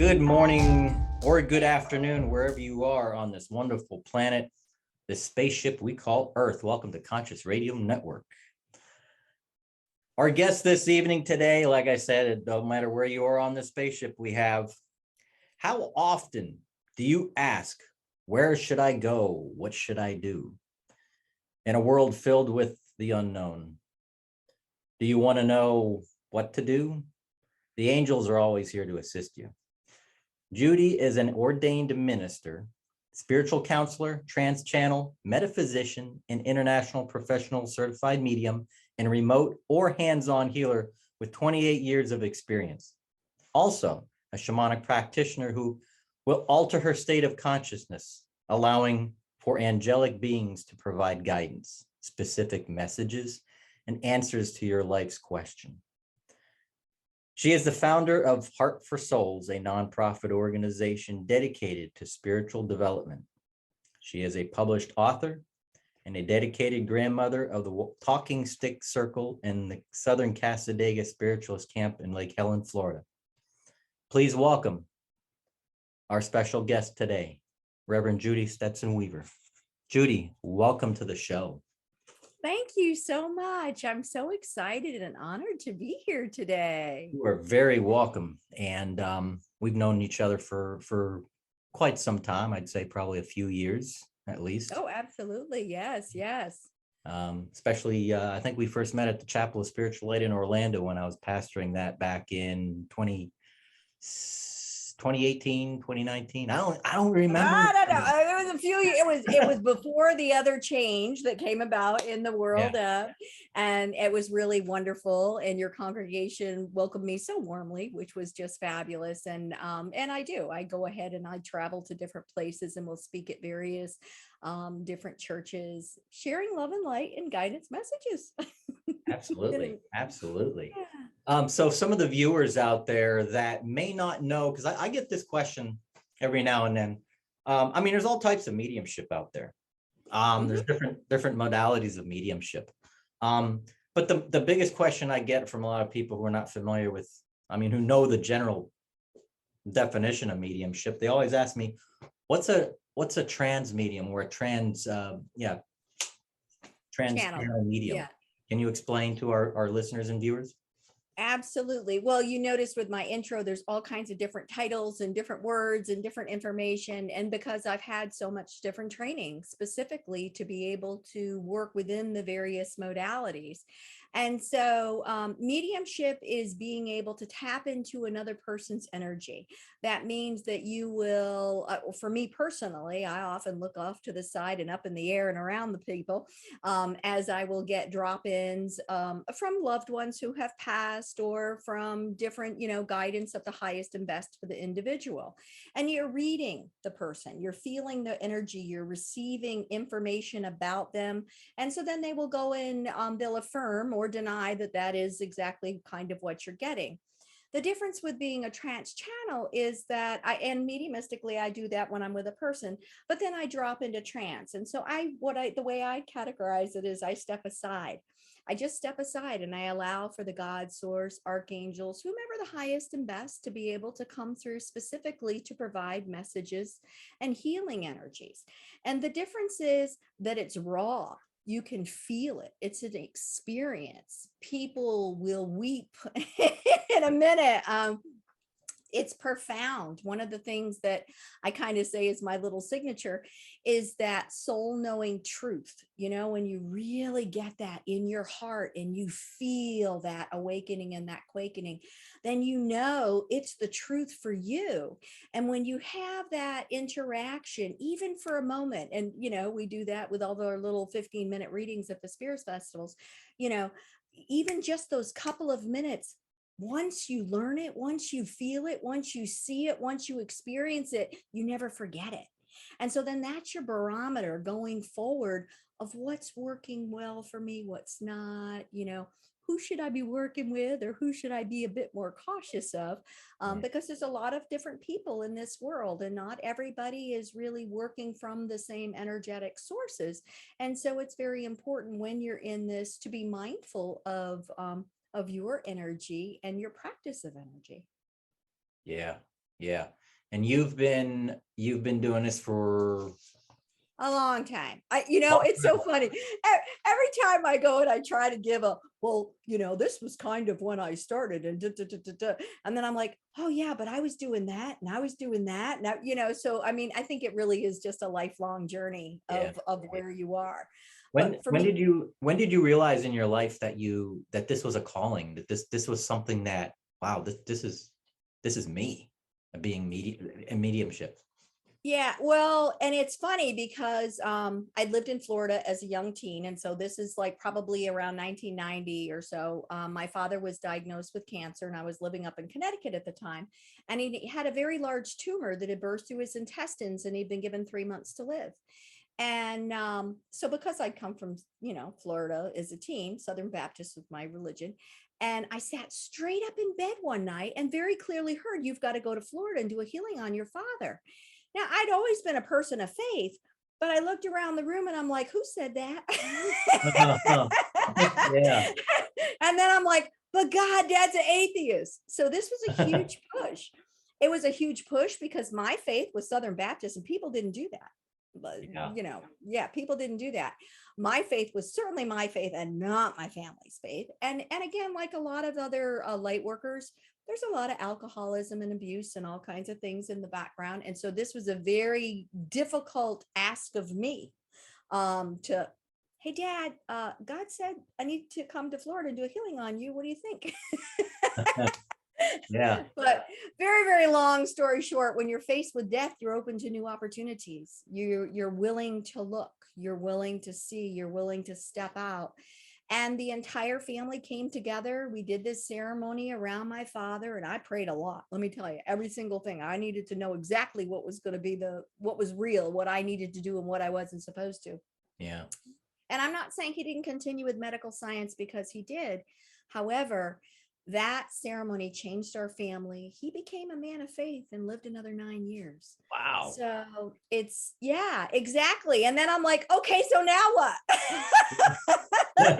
Good morning or good afternoon, wherever you are on this wonderful planet, this spaceship we call Earth. Welcome to Conscious Radio Network. Our guest this evening today, like I said, it don't matter where you are on the spaceship, we have, how often do you ask, where should I go? What should I do? In a world filled with the unknown, do you want to know what to do? The angels are always here to assist you. Judi is an ordained minister, spiritual counselor, trance channel, metaphysician, and international professional certified medium, and remote or hands-on healer with 28 years of experience. Also, a shamanic practitioner who will alter her state of consciousness, allowing for angelic beings to provide guidance, specific messages, and answers to your life's question. She is the founder of Heart for Souls, a nonprofit organization dedicated to spiritual development. She is a published author and a dedicated grandmother of the Talking Stick Circle in the Southern Cassadaga Spiritualist Camp in Lake Helen, Florida. Please welcome our special guest today, Reverend Judi Weaver. Judi, welcome to the show. Thank you so much. I'm so excited and honored to be here today. You are very welcome. And we've known each other for quite some time. I'd say probably a few years at least. Oh, absolutely. Yes, yes. Especially, I think we first met at the Chapel of Spiritual Light in Orlando when I was pastoring that back in 2018, 2019. I don't remember. I don't know. It was a few years. It was before the other change that came about in the world. Yeah. And it was really wonderful. And your congregation welcomed me so warmly, which was just fabulous. And I go ahead and I travel to different places and will speak at various different churches, sharing love and light and guidance messages. Absolutely. Yeah. So some of the viewers out there that may not know, because I get this question every now and then. There's all types of mediumship out there. There's different modalities of mediumship. But the biggest question I get from a lot of people who are not familiar with, who know the general definition of mediumship, they always ask me, what's a trans medium or a trans channel medium? Yeah. Can you explain to our listeners and viewers? Absolutely. Well, you noticed with my intro, there's all kinds of different titles and different words and different information. And because I've had so much different training specifically to be able to work within the various modalities. And so mediumship is being able to tap into another person's energy. That means that you will, for me personally, I often look off to the side and up in the air and around the people as I will get drop-ins from loved ones who have passed or from different, guidance of the highest and best for the individual. And you're reading the person, you're feeling the energy, you're receiving information about them. And so then they will go in, they'll affirm or deny that is exactly kind of what you're getting. The difference with being a trance channel is that mediumistically, I do that when I'm with a person, but then I drop into trance. And so the way I categorize it is I step aside. I just step aside and I allow for the God, source, archangels, whomever the highest and best to be able to come through specifically to provide messages and healing energies. And the difference is that it's raw. You can feel it. It's an experience. People will weep in a minute. It's profound. One of the things that I kind of say is my little signature is that soul knowing truth. When you really get that in your heart and you feel that awakening and that quakening, then it's the truth for you. And when you have that interaction, even for a moment, and we do that with all our little 15-minute readings at the Spirits Festivals, even just those couple of minutes, once you learn it, once you feel it, once you see it, once you experience it, you never forget it. And so then that's your barometer going forward of what's working well for me, what's not, who should I be working with or who should I be a bit more cautious of? Because there's a lot of different people in this world and not everybody is really working from the same energetic sources. And so it's very important when you're in this to be mindful of your energy and your practice of energy. Yeah. Yeah. And you've been doing this for A long time. long It's so time. funny. Every time I go and I try to give well, this was kind of when I started and and then I'm like, oh yeah, but I was doing that and I was doing that. Now, so I mean, I think it really is just a lifelong journey Yeah. of where you are. When But for when me, did you when did you realize in your life that this was a calling, that this was something that, wow, this is me, being mediumship. yeah, well, and it's funny because I lived in Florida as a young teen. And so this is like probably around 1990 or so. My father was diagnosed with cancer, and I was living up in Connecticut at the time. And he had a very large tumor that had burst through his intestines, and he'd been given 3 months to live. And so because I'd come from, Florida as a teen, Southern Baptist with my religion, and I sat straight up in bed one night and very clearly heard, you've got to go to Florida and do a healing on your father. Now, I'd always been a person of faith, but I looked around the room and I'm like, who said that? Yeah. And then I'm like, but God, Dad's an atheist. So this was a huge push. It was a huge push because my faith was Southern Baptist and people didn't do that. But, Yeah. yeah, people didn't do that. My faith was certainly my faith and not my family's faith. And again, like a lot of other light workers, there's a lot of alcoholism and abuse and all kinds of things in the background. And so this was a very difficult ask of me to, hey, Dad, God said I need to come to Florida and do a healing on you. What do you think? Yeah. But very, very long story short, when you're faced with death, you're open to new opportunities. You're willing to look, you're willing to see, you're willing to step out. And the entire family came together. We did this ceremony around my father, and I prayed a lot. Let me tell you, every single thing. I needed to know exactly what was going to be what was real, what I needed to do and what I wasn't supposed to. Yeah. And I'm not saying he didn't continue with medical science, because he did. However, that ceremony changed our family. He became a man of faith and lived another 9 years. Wow. So yeah, exactly. And then I'm like, okay, so now what? What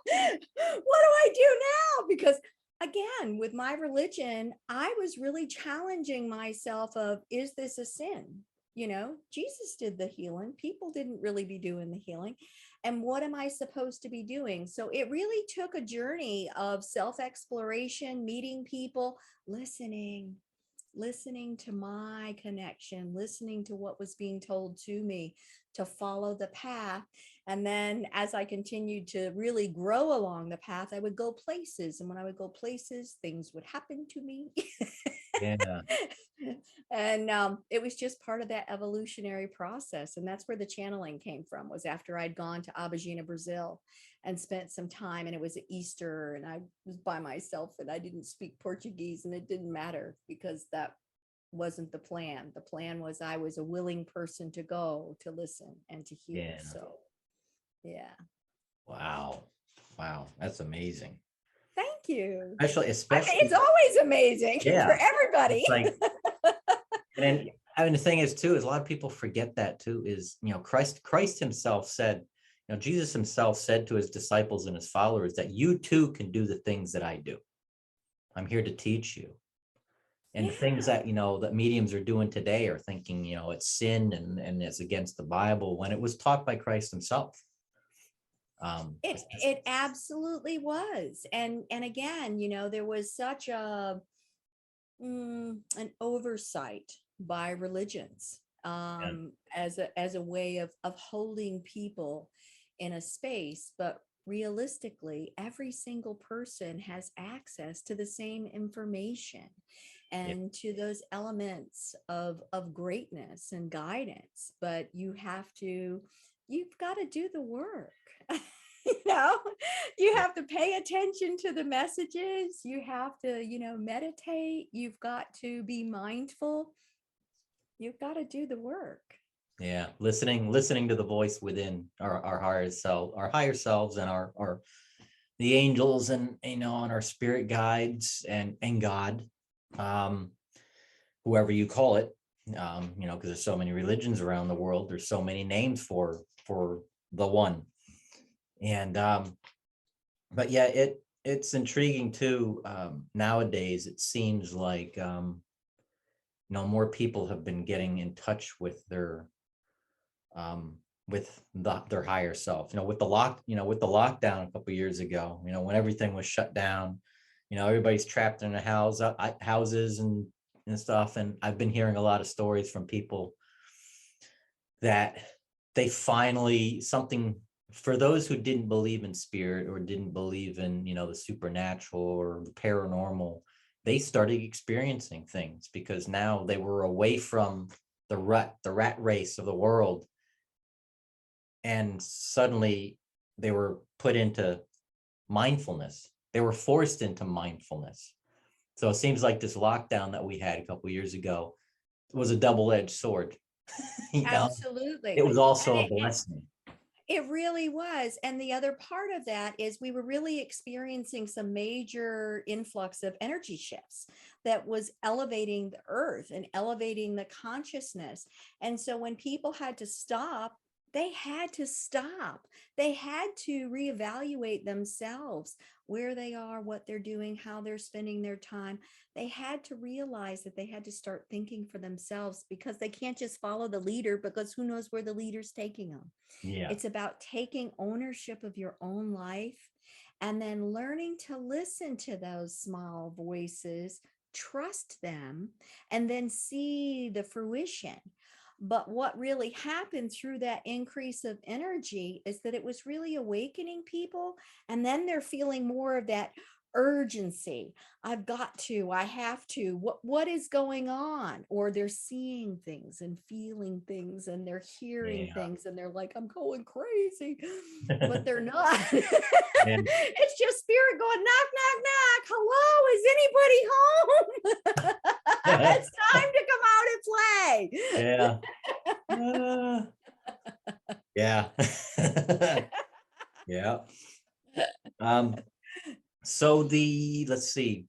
do I do now? Because again, with my religion, I was really challenging myself of, is this a sin? Jesus did the healing. People didn't really be doing the healing. And what am I supposed to be doing? So it really took a journey of self-exploration, meeting people, listening to my connection, listening to what was being told to me, to follow the path. And then as I continued to really grow along the path, I would go places. And when I would go places, things would happen to me. Yeah. And it was just part of that evolutionary process. And that's where the channeling came from, was after I'd gone to Abagina, Brazil, and spent some time, and it was Easter, and I was by myself, and I didn't speak Portuguese, and it didn't matter because that wasn't the plan. The plan was I was a willing person to go, to listen and to hear. Yeah. So yeah. Wow. Wow. That's amazing. Thank you. Especially, It's always amazing yeah, for everybody. it's like, and I mean, the thing is too, is a lot of people forget that too, is, Christ himself said, Jesus himself said to his disciples and his followers that you too can do the things that I do. I'm here to teach you. And the things that, that mediums are doing today are thinking, it's sin and it's against the Bible, when it was taught by Christ himself. It absolutely was. And again, there was such an oversight by religions as a way of holding people in a space. But realistically, every single person has access to the same information and to those elements of greatness and guidance. But you've got to do the work. You have to pay attention to the messages. You have to, meditate. You've got to be mindful. You've got to do the work. Yeah. Listening to the voice within our higher selves and our the angels and, and our spirit guides and God, whoever you call it, because there's so many religions around the world. There's so many names for the one. And but yeah, it's intriguing too. Nowadays it seems like more people have been getting in touch with their their higher self. With the lockdown a couple of years ago, when everything was shut down, everybody's trapped in their houses and stuff. And I've been hearing a lot of stories from people that they finally, something, for those who didn't believe in spirit or didn't believe in, the supernatural or the paranormal, they started experiencing things because now they were away from the rat race of the world. And suddenly they were put into mindfulness. They were forced into mindfulness. So it seems like this lockdown that we had a couple of years ago was a double-edged sword. Absolutely. It was also And a blessing. it really was. And the other part of that is we were really experiencing some major influx of energy shifts that was elevating the earth and elevating the consciousness. And so when people had to stop, they had to stop. They had to reevaluate themselves, where they are, what they're doing, how they're spending their time. They had to realize that they had to start thinking for themselves because they can't just follow the leader, because who knows where the leader's taking them. Yeah. It's about taking ownership of your own life and then learning to listen to those small voices, trust them, and then see the fruition. But what really happened through that increase of energy is that it was really awakening people. And then they're feeling more of that urgency. I've got to, I have to, what is going on? Or they're seeing things and feeling things and they're hearing things and they're like, I'm going crazy, but they're not. It's just spirit going, knock, knock, knock. Hello, is anybody home? It's time to come out and play. Yeah. Yeah. So let's see.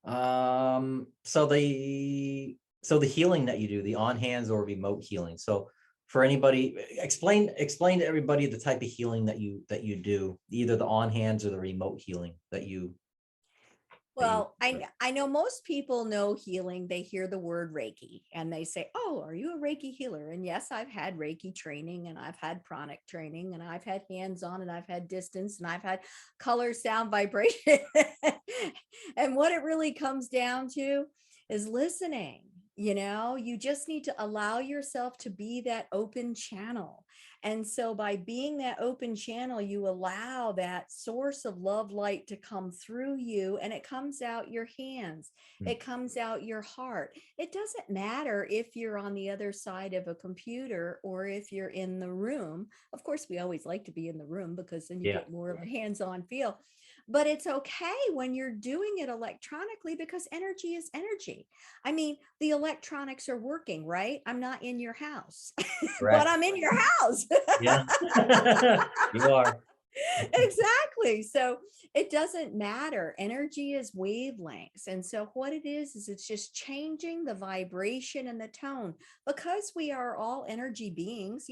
So the healing that you do, the on hands or remote healing. So for anybody, explain to everybody the type of healing that you do, either the on hands or the remote healing that you. Well, I know most people know healing. They hear the word Reiki and they say, oh, are you a Reiki healer? And yes, I've had Reiki training and I've had pranic training and I've had hands-on and I've had distance and I've had color, sound, vibration. And what it really comes down to is listening. You just need to allow yourself to be that open channel. And so by being that open channel, you allow that source of love light to come through you, and it comes out your hands. It comes out your heart. It doesn't matter if you're on the other side of a computer or if you're in the room. Of course, we always like to be in the room because then you get more of a hands-on feel. But it's okay when you're doing it electronically because energy is energy. I mean, the electronics are working, right? I'm not in your house, but I'm in your house. Yeah. You are. Exactly. So it doesn't matter. Energy is wavelengths. And so what it is it's just changing the vibration and the tone. Because we are all energy beings,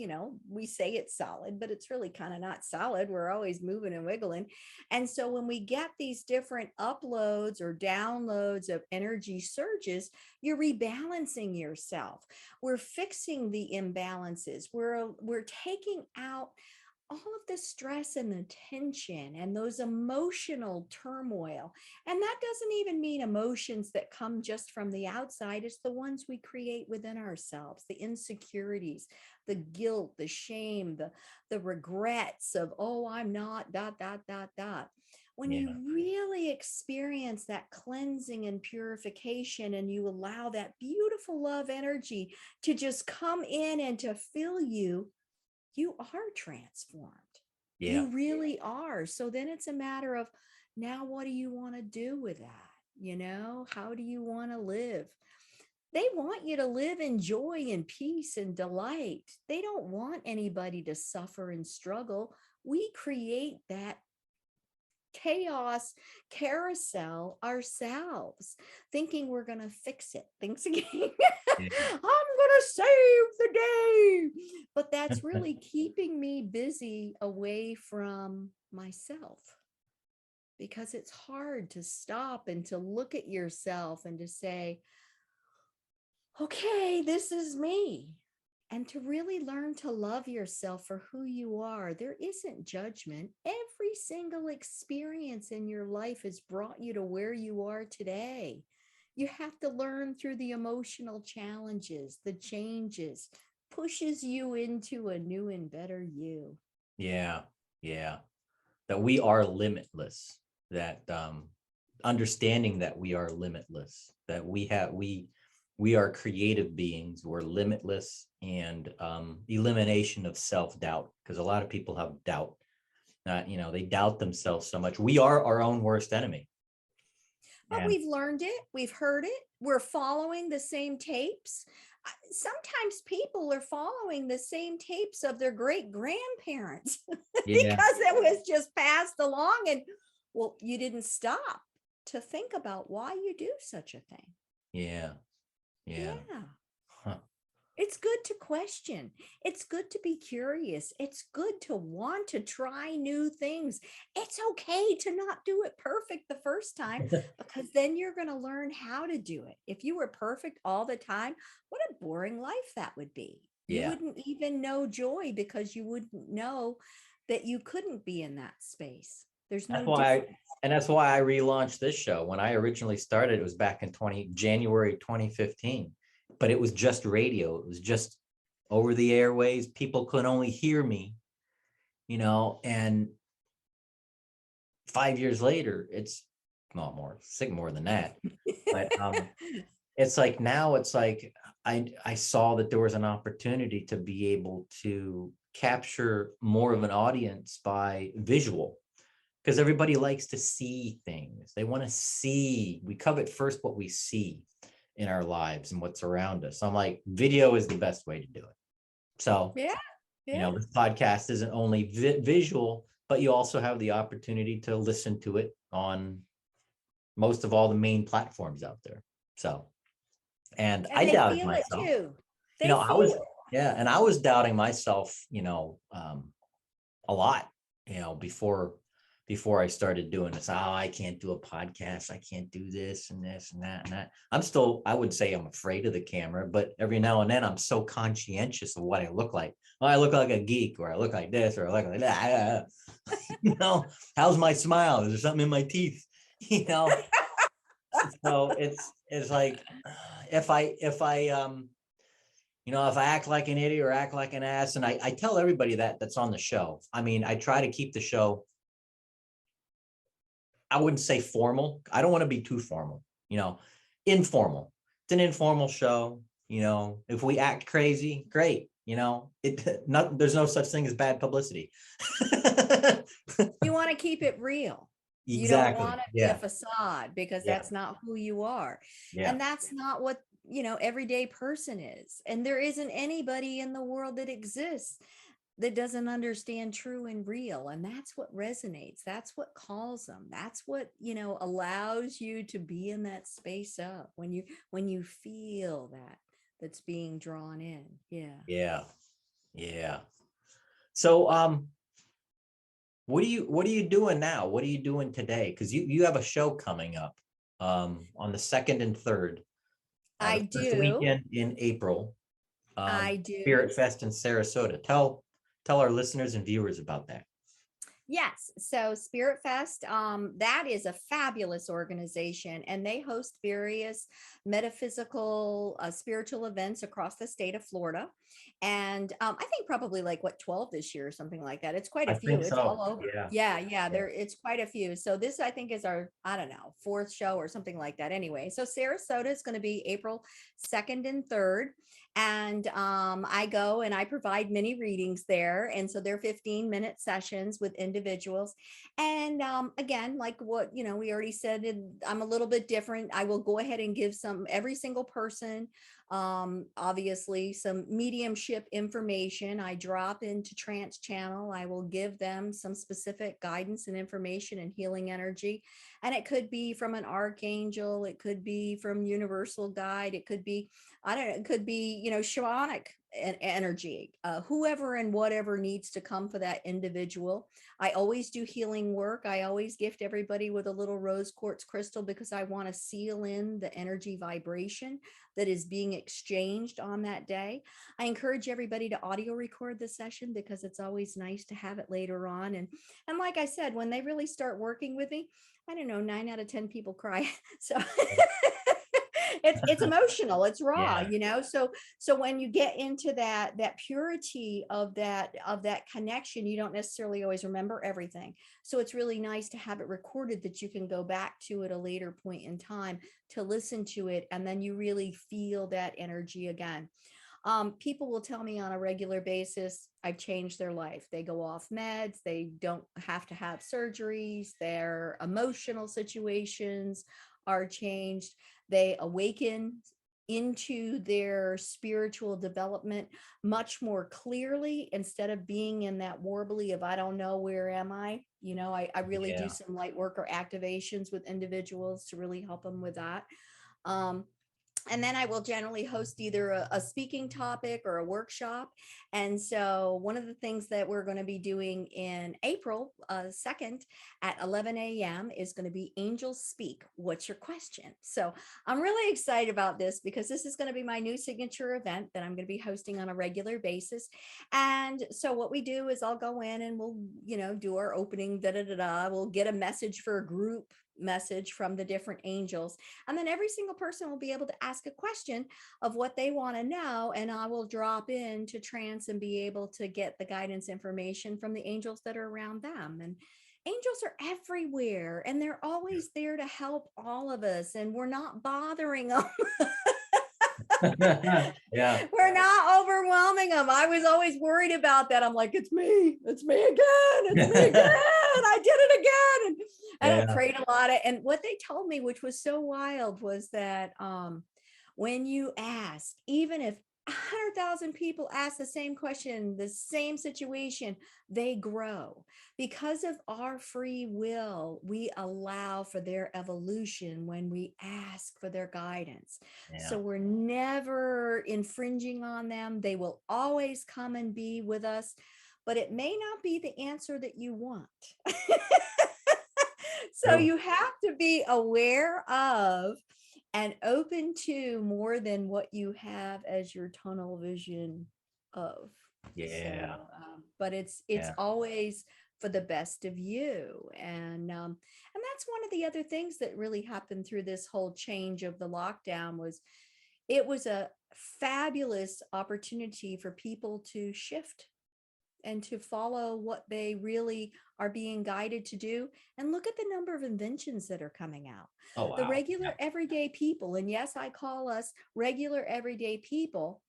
we say it's solid, but it's really kind of not solid. We're always moving and wiggling. And so when we get these different uploads or downloads of energy surges, you're rebalancing yourself. We're fixing the imbalances. We're taking out all of the stress and the tension and those emotional turmoil. And that doesn't even mean emotions that come just from the outside. It's the ones we create within ourselves, the insecurities, the guilt, the shame, the regrets of, oh, I'm not, dot, dot, dot, dot. When you really experience that cleansing and purification and you allow that beautiful love energy to just come in and to fill you, you are transformed. You really are. So then it's a matter of, now what do you want to do with that? How do you want to live? They want you to live in joy and peace and delight. They don't want anybody to suffer and struggle. We create that chaos carousel ourselves, thinking we're going to fix it. Thinks again, I'm going to save the day. But that's really keeping me busy away from myself, because it's hard to stop and to look at yourself and to say, okay, this is me. And to really learn to love yourself for who you are. There isn't judgment. Every single experience in your life has brought you to where you are today. You have to learn through the emotional challenges, the changes, pushes you into a new and better you. Yeah. Yeah. That we are limitless, that understanding that we are limitless, that we are creative beings, we're limitless, and elimination of self-doubt, because a lot of people have doubt, they doubt themselves so much. We are our own worst enemy. But And we've learned it, we've heard it, we're following the same tapes. Sometimes people are following the same tapes of their great grandparents yeah, because it was just passed along. And well, you didn't stop to think about why you do such a thing. yeah, yeah. Yeah. Huh. It's good to question. It's good to be curious. It's good to want to try new things. It's okay to not do it perfect the first time, because then you're going to learn how to do it. If you were perfect all the time, what a boring life that would be. You Yeah. wouldn't even know joy because you wouldn't know that you couldn't be in that space. There's That's no why difference. that's why I relaunched this show. When I originally started, it was back in January 2015, but it was just radio. It was just over the airways. People could only hear me, and 5 years later, it's not more than that. But it's like now it's like I saw that there was an opportunity to be able to capture more of an audience by visual, because everybody likes to see things. They want to see. We covet first what we see in our lives and what's around us. I'm like, video is the best way to do it. So, Yeah. Yeah. this podcast isn't only visual, but you also have the opportunity to listen to it on most of all the main platforms out there. So, and I And they doubted feel it myself. too. They I was, feel it. yeah, and I was doubting myself, a lot, before I started doing this. Oh, I can't do a podcast. I can't do this and this and that and that. I would say I'm afraid of the camera, but every now and then I'm so conscientious of what I look like. Oh, I look like a geek, or I look like this, or I look like that. How's my smile? Is there something in my teeth? So it's like, if I act like an idiot or act like an ass, and I tell everybody that's on the show. I mean, I try to keep the show, I wouldn't say formal. I don't want to be too formal, informal. It's an informal show. If we act crazy, great. There's no such thing as bad publicity. You want to keep it real. You don't Exactly. want to be a Yeah. facade, because Yeah. that's not who you are. Yeah. And that's not what, everyday person is. And there isn't anybody in the world that exists that doesn't understand true and real. And that's what resonates. That's what calls them. That's what, allows you to be in that space up when you feel that's being drawn in. Yeah. Yeah. Yeah. So, what are you doing now? What are you doing today? Because you have a show coming up on the 2nd and 3rd, I the first do. weekend in April, I do. Spirit Fest in Sarasota. Tell our listeners and viewers about that. Yes. So Spirit Fest, that is a fabulous organization, and they host various metaphysical, spiritual events across the state of Florida. And I think probably like 12 this year or something like that. It's quite a I few. think It's so. all over. Yeah. Yeah, yeah. Yeah. It's quite a few. So this, I think, is our, I don't know, 4th show or something like that. Anyway, so Sarasota is going to be April 2nd and 3rd. And I go and I provide mini readings there. And so they're 15-minute sessions with individuals. And again, like what, we already said, I'm a little bit different. I will go ahead and give every single person, obviously, some mediumship information. I drop into Trance Channel. I will give them some specific guidance and information and healing energy. And it could be from an archangel. It could be from universal guide. It could be, I don't know, it could be, shamanic energy, whoever and whatever needs to come for that individual. I always do healing work. I always gift everybody with a little rose quartz crystal because I want to seal in the energy vibration that is being exchanged on that day. I encourage everybody to audio record the session because it's always nice to have it later on. And like I said, when they really start working with me, I don't know, 9 out of 10 people cry. So it's emotional, it's raw, Yeah. you know. So when you get into that purity of that connection, you don't necessarily always remember everything. So it's really nice to have it recorded that you can go back to at a later point in time to listen to it, and then you really feel that energy again. People will tell me on a regular basis, I've changed their life. They go off meds. They don't have to have surgeries. Their emotional situations are changed. They awaken into their spiritual development much more clearly instead of being in that warbly of, I don't know, where am I? You know, I really do Yeah. some light work or activations with individuals to really help them with that. And then I will generally host either a speaking topic or a workshop. And so one of the things that we're going to be doing in April 2nd at 11 a.m. is going to be Angels Speak. What's your question? So I'm really excited about this because this is going to be my new signature event that I'm going to be hosting on a regular basis. And so what we do is I'll go in and we'll, you know, do our opening, We'll get a message for a group message from the different angels, and then every single person will be able to ask a question of what they want to know, and I will drop into trance and be able to get the guidance information from the angels that are around them. And angels are everywhere and they're always there to help all of us, and we're not bothering them. Yeah. We're not overwhelming them. I was always worried about that. I'm like, it's me again, I did it again. And I Yeah. prayed a lot of, and what they told me, which was so wild, was that when you ask, even if 100,000 people ask the same question, the same situation, they grow. Because of our free will, we allow for their evolution when we ask for their guidance. Yeah. So we're never infringing on them. They will always come and be with us, but it may not be the answer that you want. So True. you have to be aware of and open to more than what you have as your tunnel vision of. Yeah. So, but it's Yeah. always for the best of you. And that's one of the other things that really happened through this whole change of the lockdown was it was a fabulous opportunity for people to shift and to follow what they really are being guided to do. And look at the number of inventions that are coming out. Oh, The wow. regular everyday people, and yes, I call us regular everyday people,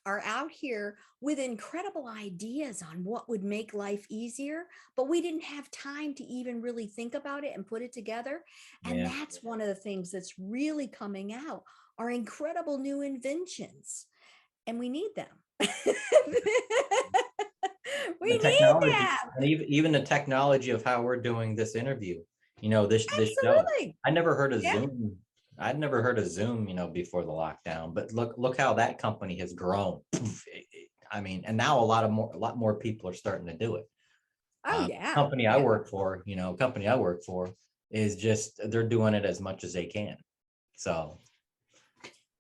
are out here with incredible ideas on what would make life easier, but we didn't have time to even really think about it and put it together. And Yeah. that's one of the things that's really coming out are incredible new inventions, and we need them. We The need technology, them. and even the technology of how we're doing this interview, you know, this show. Absolutely. I never heard of Yeah. Zoom. I'd never heard of Zoom, you know, before the lockdown, but look how that company has grown. I mean, and now a lot more people are starting to do it. Oh, yeah. Company I Yeah. work for, company I work for is just, they're doing it as much as they can. So,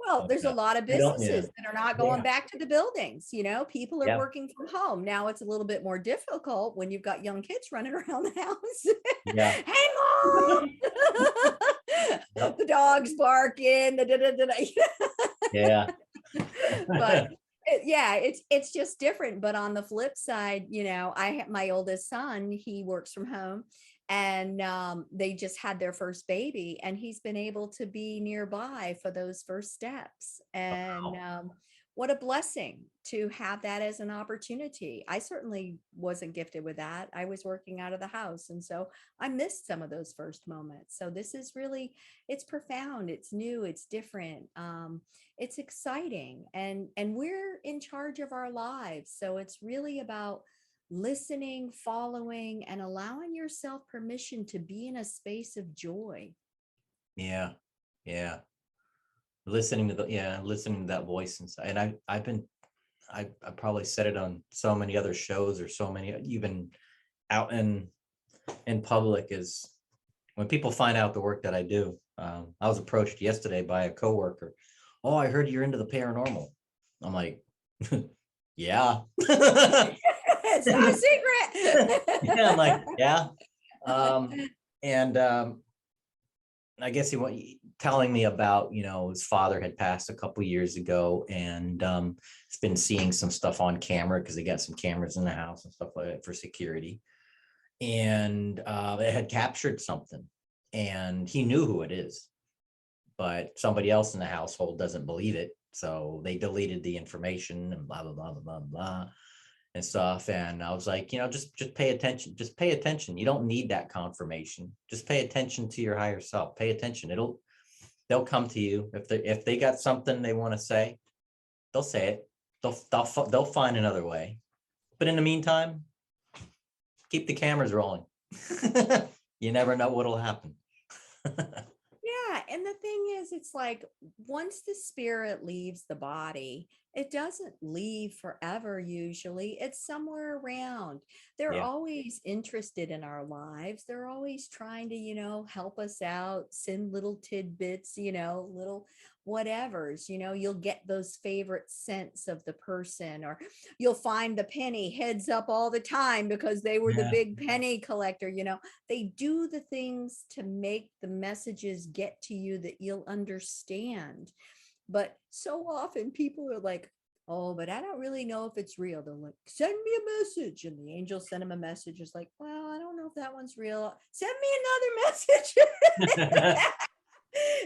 Well, there's a lot of they don't, yeah, businesses that are not going yeah, back to the buildings. You know, people are yeah, working from home. Now it's a little bit more difficult when you've got young kids running around the house. yeah. Hey, mom. Yep. The dog's barking. Yeah. But yeah, it's just different. But on the flip side, you know, I have my oldest son, he works from home, and they just had their first baby, and he's been able to be nearby for those first steps. And Wow. what a blessing to have that as an opportunity. I certainly wasn't gifted with that. I was working out of the house, and so I missed some of those first moments. So this is really, it's profound, it's new, it's different, it's exciting, and we're in charge of our lives. So it's really about listening, following, and allowing yourself permission to be in a space of joy. Yeah. Yeah. Listening to that voice inside. And I've been I probably said it on so many other shows or so many, even out in public, is when people find out the work that I do. I was approached yesterday by a coworker. Oh, I heard you're into the paranormal. I'm like, yeah. It's not a secret. Yeah, I'm like, yeah. And I guess he was telling me about, his father had passed a couple years ago, and he's been seeing some stuff on camera because they got some cameras in the house and stuff like that for security. And it had captured something, and he knew who it is, but somebody else in the household doesn't believe it. So they deleted the information and blah, blah, blah, blah, blah, blah, and stuff. And I was like, just pay attention. Just pay attention. You don't need that confirmation. Just pay attention to your higher self. Pay attention. They'll come to you. If they got something they want to say, they'll say it. They'll find another way. But in the meantime, keep the cameras rolling. You never know what'll happen. Yeah, and the thing is, it's like once the spirit leaves the body, it doesn't leave forever usually. It's somewhere around. They're Yeah. always interested in our lives. They're always trying to, help us out, send little tidbits, little whatevers, you'll get those favorite scents of the person, or you'll find the penny heads up all the time because they were the Yeah. big penny collector. They do the things to make the messages get to you that you'll understand. But so often people are like, oh, but I don't really know if it's real. They're like, send me a message. And the angel sent him a message. It's like, well, I don't know if that one's real. Send me another message.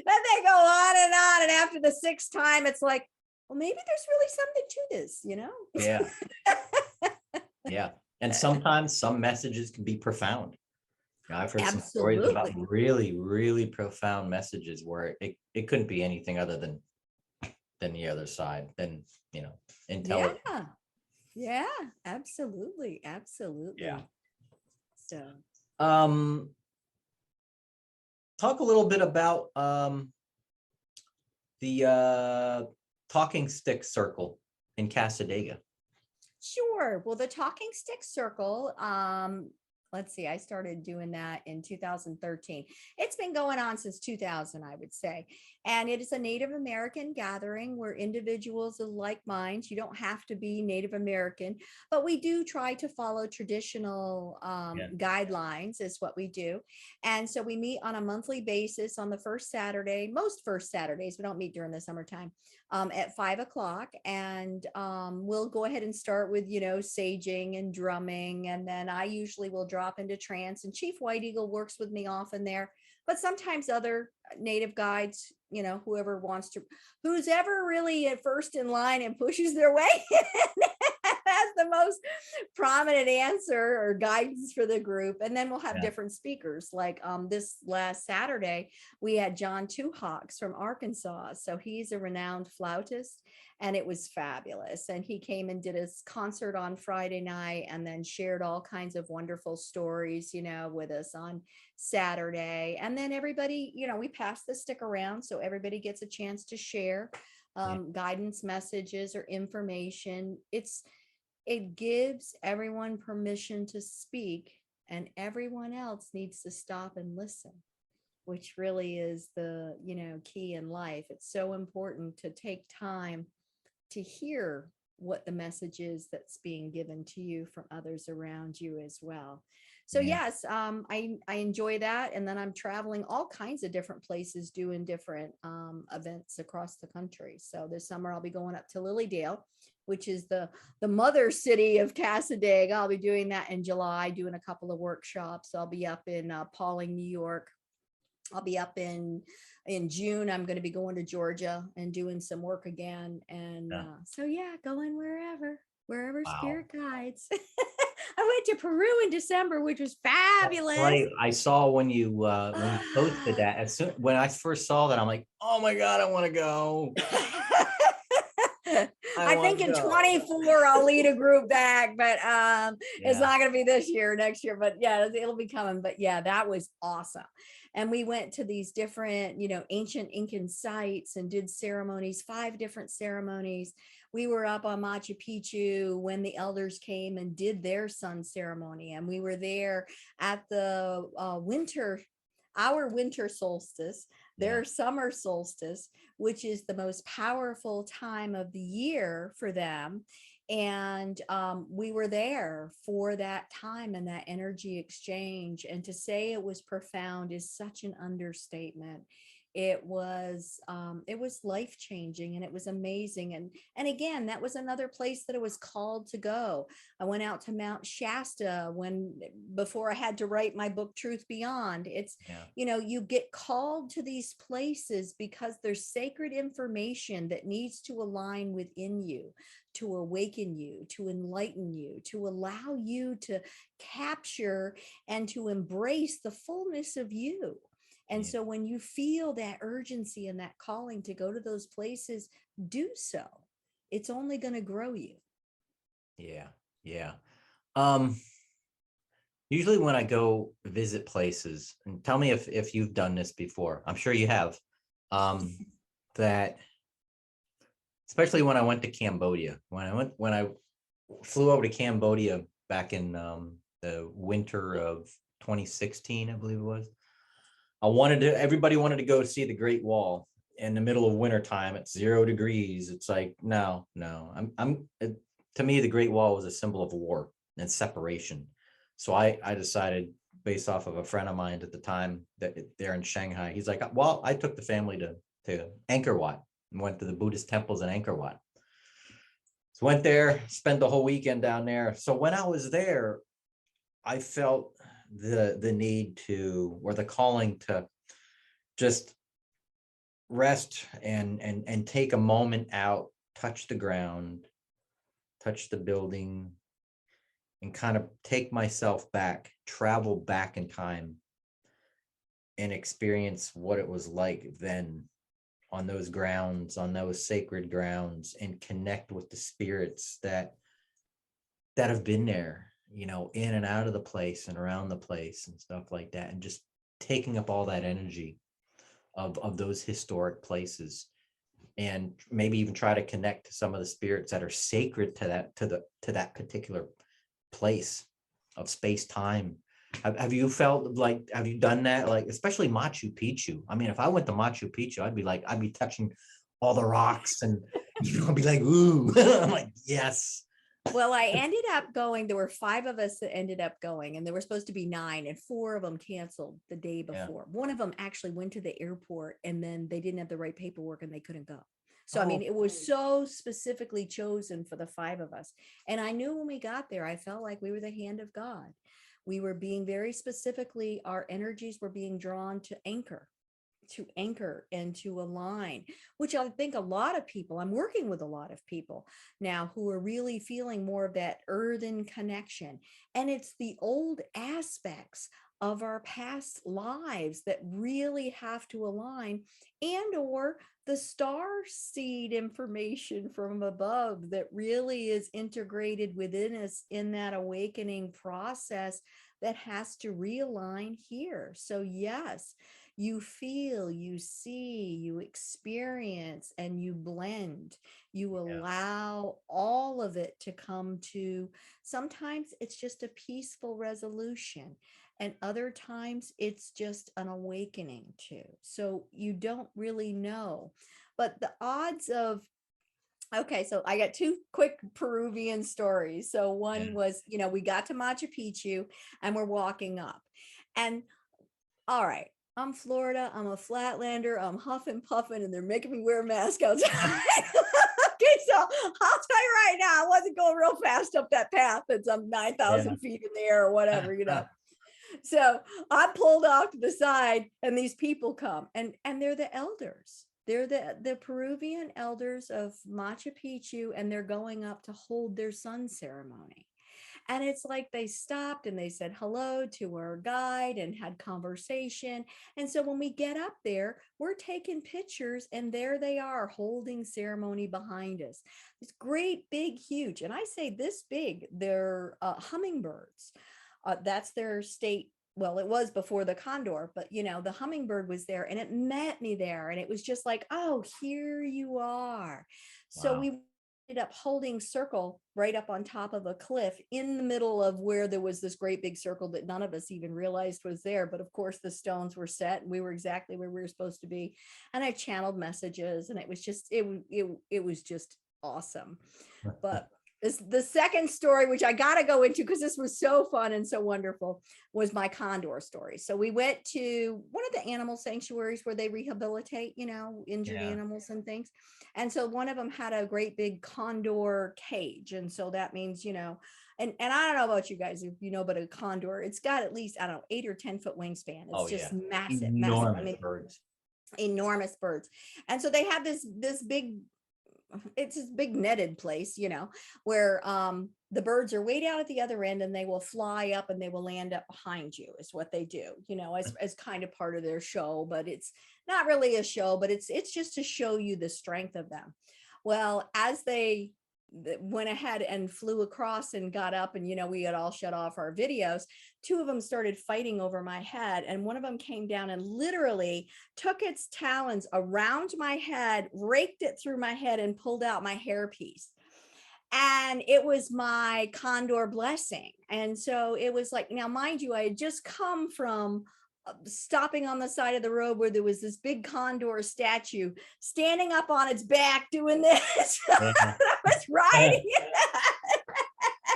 Then they go on and on. And after the sixth time, it's like, well, maybe there's really something to this, Yeah. Yeah. And sometimes some messages can be profound. I've heard some stories about Absolutely. really, really profound messages where it couldn't be anything other than the other side, than, intelligent. Yeah. Yeah, absolutely. Absolutely. Yeah. So, Talk a little bit about the talking stick circle in Casadega. sure. Well, the talking stick circle, let's see, I started doing that in 2013. It's been going on since 2000, I would say. And it is a Native American gathering where individuals of like minds, you don't have to be Native American, but we do try to follow traditional guidelines, is what we do. And so we meet on a monthly basis on the first Saturday, most first Saturdays, we don't meet during the summertime, at 5:00. And we'll go ahead and start with, saging and drumming. And then I usually will drop into trance, and Chief White Eagle works with me often there. But sometimes other native guides, who's ever really at first in line and pushes their way has the most prominent answer or guidance for the group. And then we'll have different speakers. Like this last Saturday, we had John Two Hawks from Arkansas. So he's a renowned flautist, and it was fabulous. And he came and did his concert on Friday night, and then shared all kinds of wonderful stories, with us on Saturday. And then everybody, we pass the stick around so everybody gets a chance to share guidance messages or information. It gives everyone permission to speak, and everyone else needs to stop and listen, which really is the, key in life. It's so important to take time to hear what the message is that's being given to you from others around you as well. So yes, I enjoy that. And then I'm traveling all kinds of different places, doing different events across the country. So this summer I'll be going up to Lilydale, which is the mother city of Casadega. I'll be doing that in July, doing a couple of workshops. I'll be up in Pawling, New York. I'll be up in June. I'm going to be going to Georgia and doing some work again. And so going wherever spirit guides. I went to Peru in December, which was fabulous. Right. I saw when you posted that. When I first saw that, I'm like, oh my God, I want to go. I think in 24 I'll lead a group back, but it's not going to be this year, next year, but it'll be coming. But that was awesome. And we went to these different, ancient Incan sites and did ceremonies, 5 different ceremonies. We were up on Machu Picchu when the elders came and did their sun ceremony. And we were there at the our winter solstice, their summer solstice, which is the most powerful time of the year for them. And we were there for that time and that energy exchange. And to say it was profound is such an understatement. It was life changing, and it was amazing. And again, that was another place that I was called to go. I went out to Mount Shasta before I had to write my book Truth Beyond. It's you get called to these places because there's sacred information that needs to align within you, to awaken you, to enlighten you, to allow you to capture and to embrace the fullness of you. And so when you feel that urgency and that calling to go to those places, do so. It's only going to grow you. Yeah. Yeah. Usually when I go visit places, and tell me if you've done this before, I'm sure you have, that especially when I went to Cambodia, when I flew over to Cambodia back in the winter of 2016, I believe it was. Everybody wanted to go see the Great Wall in the middle of winter time. It's 0 degrees. It's like, no. To me, the Great Wall was a symbol of war and separation. So I decided, based off of a friend of mine at the time that they're in Shanghai, he's like, well, I took the family to Angkor Wat and went to the Buddhist temples in Angkor Wat. So went there, spent the whole weekend down there. So when I was there, I felt the need to, or the calling to just rest and take a moment out, touch the ground, touch the building, and kind of take myself back, travel back in time and experience what it was like then on those grounds, on those sacred grounds, and connect with the spirits that have been there, in and out of the place and around the place and stuff like that. And just taking up all that energy of those historic places, and maybe even try to connect to some of the spirits that are sacred to that particular place of space time. Have you felt like, have you done that? Like, especially Machu Picchu. I mean, if I went to Machu Picchu, I'd be touching all the rocks and I'd be like, ooh. I'm like, yes. Well, I ended up going. There were 5 of us that ended up going, and there were supposed to be 9, and 4 of them canceled the day before. One of them actually went to the airport, and then they didn't have the right paperwork and they couldn't go. So, I mean, it was so specifically chosen for the 5 of us. And I knew when we got there, I felt like we were the hand of God. We were being very specifically, our energies were being drawn to anchor and to align, which I think a lot of people, I'm working with a lot of people now who are really feeling more of that earthen connection. And it's the old aspects of our past lives that really have to align, and or the star seed information from above that really is integrated within us in that awakening process that has to realign here. So yes, you feel, you see, you experience, and you blend. You allow all of it to come to, sometimes it's just a peaceful resolution, and other times it's just an awakening too. So you don't really know. But the odds of, okay, so I got 2 quick Peruvian stories. So one was, we got to Machu Picchu and we're walking up. And all right, I'm Florida, I'm a flatlander, I'm huffing, puffing, and they're making me wear a mask outside. Okay, so I'll tell you right now, I wasn't going real fast up that path that's 9,000 feet in the air or whatever, So I pulled off to the side, and these people come, and they're the elders. They're the Peruvian elders of Machu Picchu, and they're going up to hold their sun ceremony. And it's like they stopped and they said hello to our guide and had conversation. And so when we get up there, we're taking pictures, and there they are holding ceremony behind us. It's great, big, huge. And I say this big, they're hummingbirds. That's their state. Well, it was before the condor, but the hummingbird was there, and it met me there. And it was just like, oh, here you are. So we ended up holding circle right up on top of a cliff in the middle of where there was this great big circle that none of us even realized was there. But of course the stones were set and we were exactly where we were supposed to be. And I channeled messages and it was just, it was just awesome. But the second story, which I got to go into because this was so fun and so wonderful, was my condor story. So we went to one of the animal sanctuaries where they rehabilitate, injured animals and things. And so one of them had a great big condor cage. And so that means, and I don't know about you guys, if you know, but a condor, it's got at least, I don't know, 8 or 10 foot wingspan. It's just massive, massive. I mean, birds. Enormous birds. And so they have this big, it's this big netted place, where the birds are way down at the other end and they will fly up and they will land up behind you is what they do, as kind of part of their show. But it's not really a show, but it's just to show you the strength of them. Well, as they went ahead and flew across and got up and, we had all shut off our videos, 2 of them started fighting over my head. And one of them came down and literally took its talons around my head, raked it through my head and pulled out my hairpiece. And it was my condor blessing. And so it was like, now, mind you, I had just come from stopping on the side of the road where there was this big condor statue standing up on its back doing this. I was riding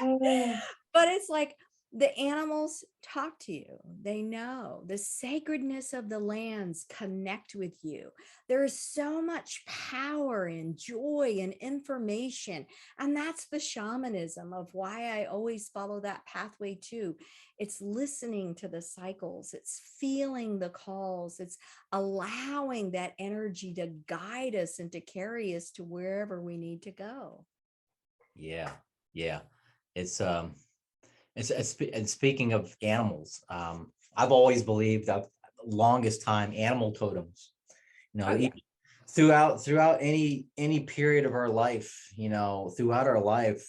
it. But it's like the animals talk to you. They know the sacredness of the lands connect with you. There is so much power and joy and information. And that's the shamanism of why I always follow that pathway too. It's listening to the cycles. It's feeling the calls. It's allowing that energy to guide us and to carry us to wherever we need to go. Yeah. And speaking of animals, I've always believed that longest time animal totems, throughout any period of our life, throughout our life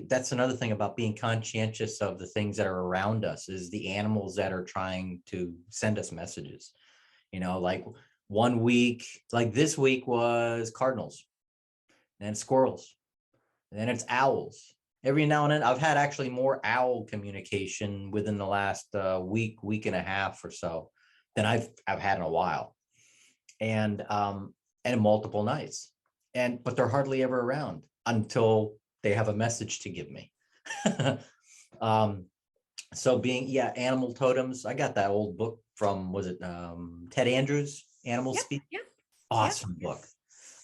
that's another thing about being conscientious of the things that are around us is the animals that are trying to send us messages, like one week, like this week was cardinals, and squirrels, and then it's owls. Every now and then, I've had actually more owl communication within the last week and a half or so than I've had in a while, and multiple nights, but they're hardly ever around until they have a message to give me. So animal totems. I got that old book from, was it Ted Andrews, Animal Speak? Yep. Awesome book.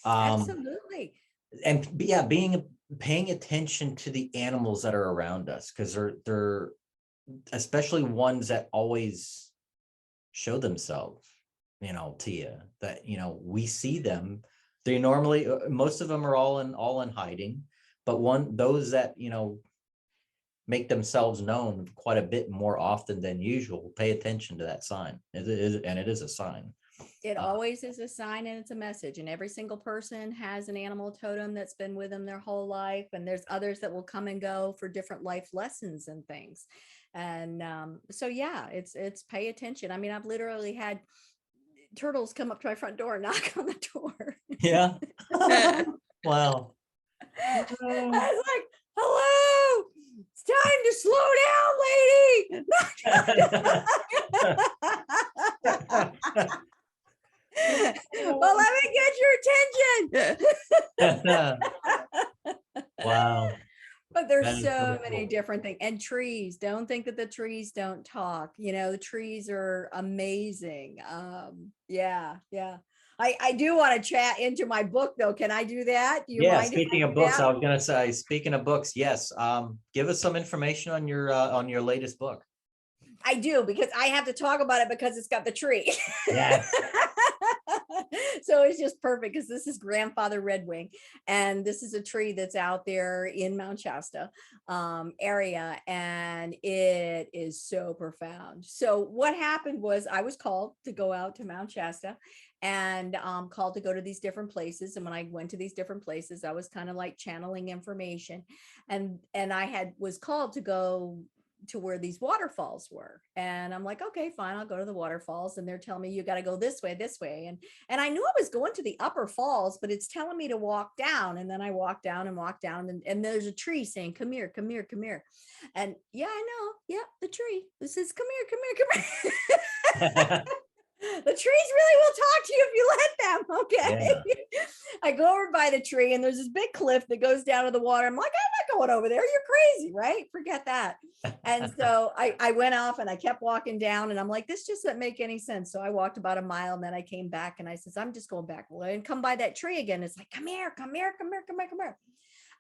Absolutely. And paying attention to the animals that are around us, because they're especially ones that always show themselves, to you, that, we see them. They normally, most of them are all in hiding, but those that, make themselves known quite a bit more often than usual, pay attention to that sign. It is a sign. It always is a sign and it's a message. And every single person has an animal totem that's been with them their whole life. And there's others that will come and go for different life lessons and things. And so, yeah, it's pay attention. I mean, I've literally had turtles come up to my front door and knock on the door. Yeah. Wow. I was like, hello, it's time to slow down, lady. Well, let me get your attention. Wow. But there's so many different things. And trees, don't think that the trees don't talk. The trees are amazing. Yeah. I do want to chat into my book though. Can I do that? Do you mind? Speaking of books, I was going to say, speaking of books, yes. Give us some information on your latest book. I do, because I have to talk about it because it's got the tree. Yes. So it's just perfect because this is grandfather redwing, and this is a tree that's out there in Mount Shasta area, and it is so profound. So what happened was I was called to go out to Mount Shasta and called to go to these different places. And when I went to these different places, I was kind of like channeling information, and I was called to go to where these waterfalls were. And I'm like, okay, fine, I'll go to the waterfalls. And they're telling me you got to go this way. And I knew I was going to the upper falls, but it's telling me to walk down. And then I walk down and walk down. And there's a tree saying, come here, come here, come here. And yeah, I know. Yeah, the tree. This is come here, come here, come here. The trees really will talk to you if you let them. Okay. Yeah. I go over by the tree and there's this big cliff that goes down to the water. I'm like, I'm not going over there. You're crazy, right? Forget that. And so I went off and I kept walking down and I'm like, this just doesn't make any sense. So I walked about a mile and then I came back and I says, I'm just going back. Well, and come by that tree again. It's like, come here, come here, come here, come here, come here.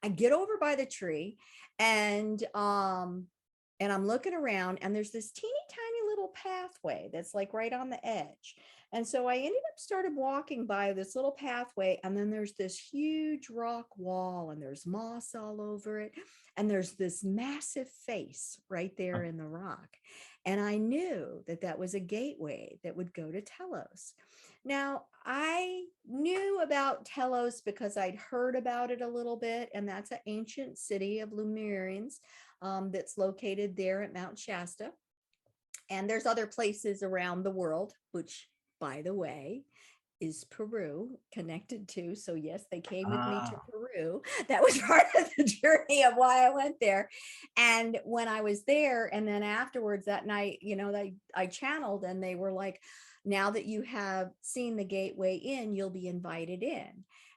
I get over by the tree and I'm looking around and there's this teeny tiny little pathway that's like right on the edge. And so I ended up started walking by this little pathway and then there's this huge rock wall and there's moss all over it. And there's this massive face right there in the rock. And I knew that that was a gateway that would go to Telos. Now, I knew about Telos because I'd heard about it a little bit, and that's an ancient city of Lemurians that's located there at Mount Shasta. And there's other places around the world, which, by the way, is Peru connected to. So yes, they came with me to Peru. That was part of the journey of why I went there. And when I was there, and then afterwards that night, you know, I channeled and they were like, now that you have seen the gateway in, you'll be invited in.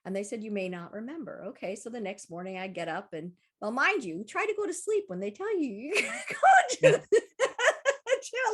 And they said, you may not remember. Okay. So the next morning I get up and, well, mind you, try to go to sleep when they tell you you're going to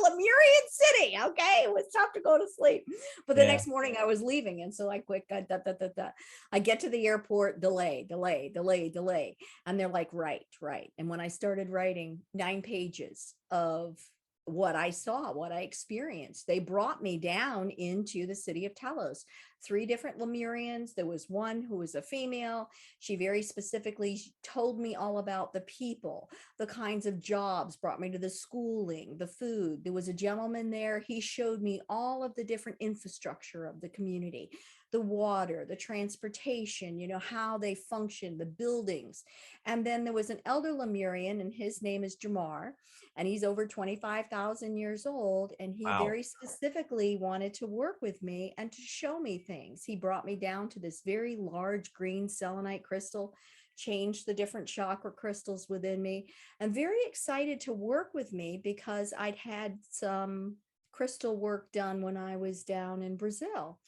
Lemurian city. Okay. It was tough to go to sleep, but the next morning I was leaving. And so I quick, I get to the airport, delay. And they're like, right. And when I started writing 9 pages of what I saw, what I experienced, they brought me down into the city of Telos. 3 different Lemurians. There was one who was a female. She very specifically told me all about the people, the kinds of jobs, brought me to the schooling, the food. There was a gentleman there. He showed me all of the different infrastructure of the community, the water, the transportation, you know, how they function, the buildings. And then there was an elder Lemurian, and his name is Jamar, and he's over 25,000 years old. And he very specifically wanted to work with me and to show me things. He brought me down to this very large green selenite crystal, changed the different chakra crystals within me. I'm very excited to work with me because I'd had some crystal work done when I was down in Brazil.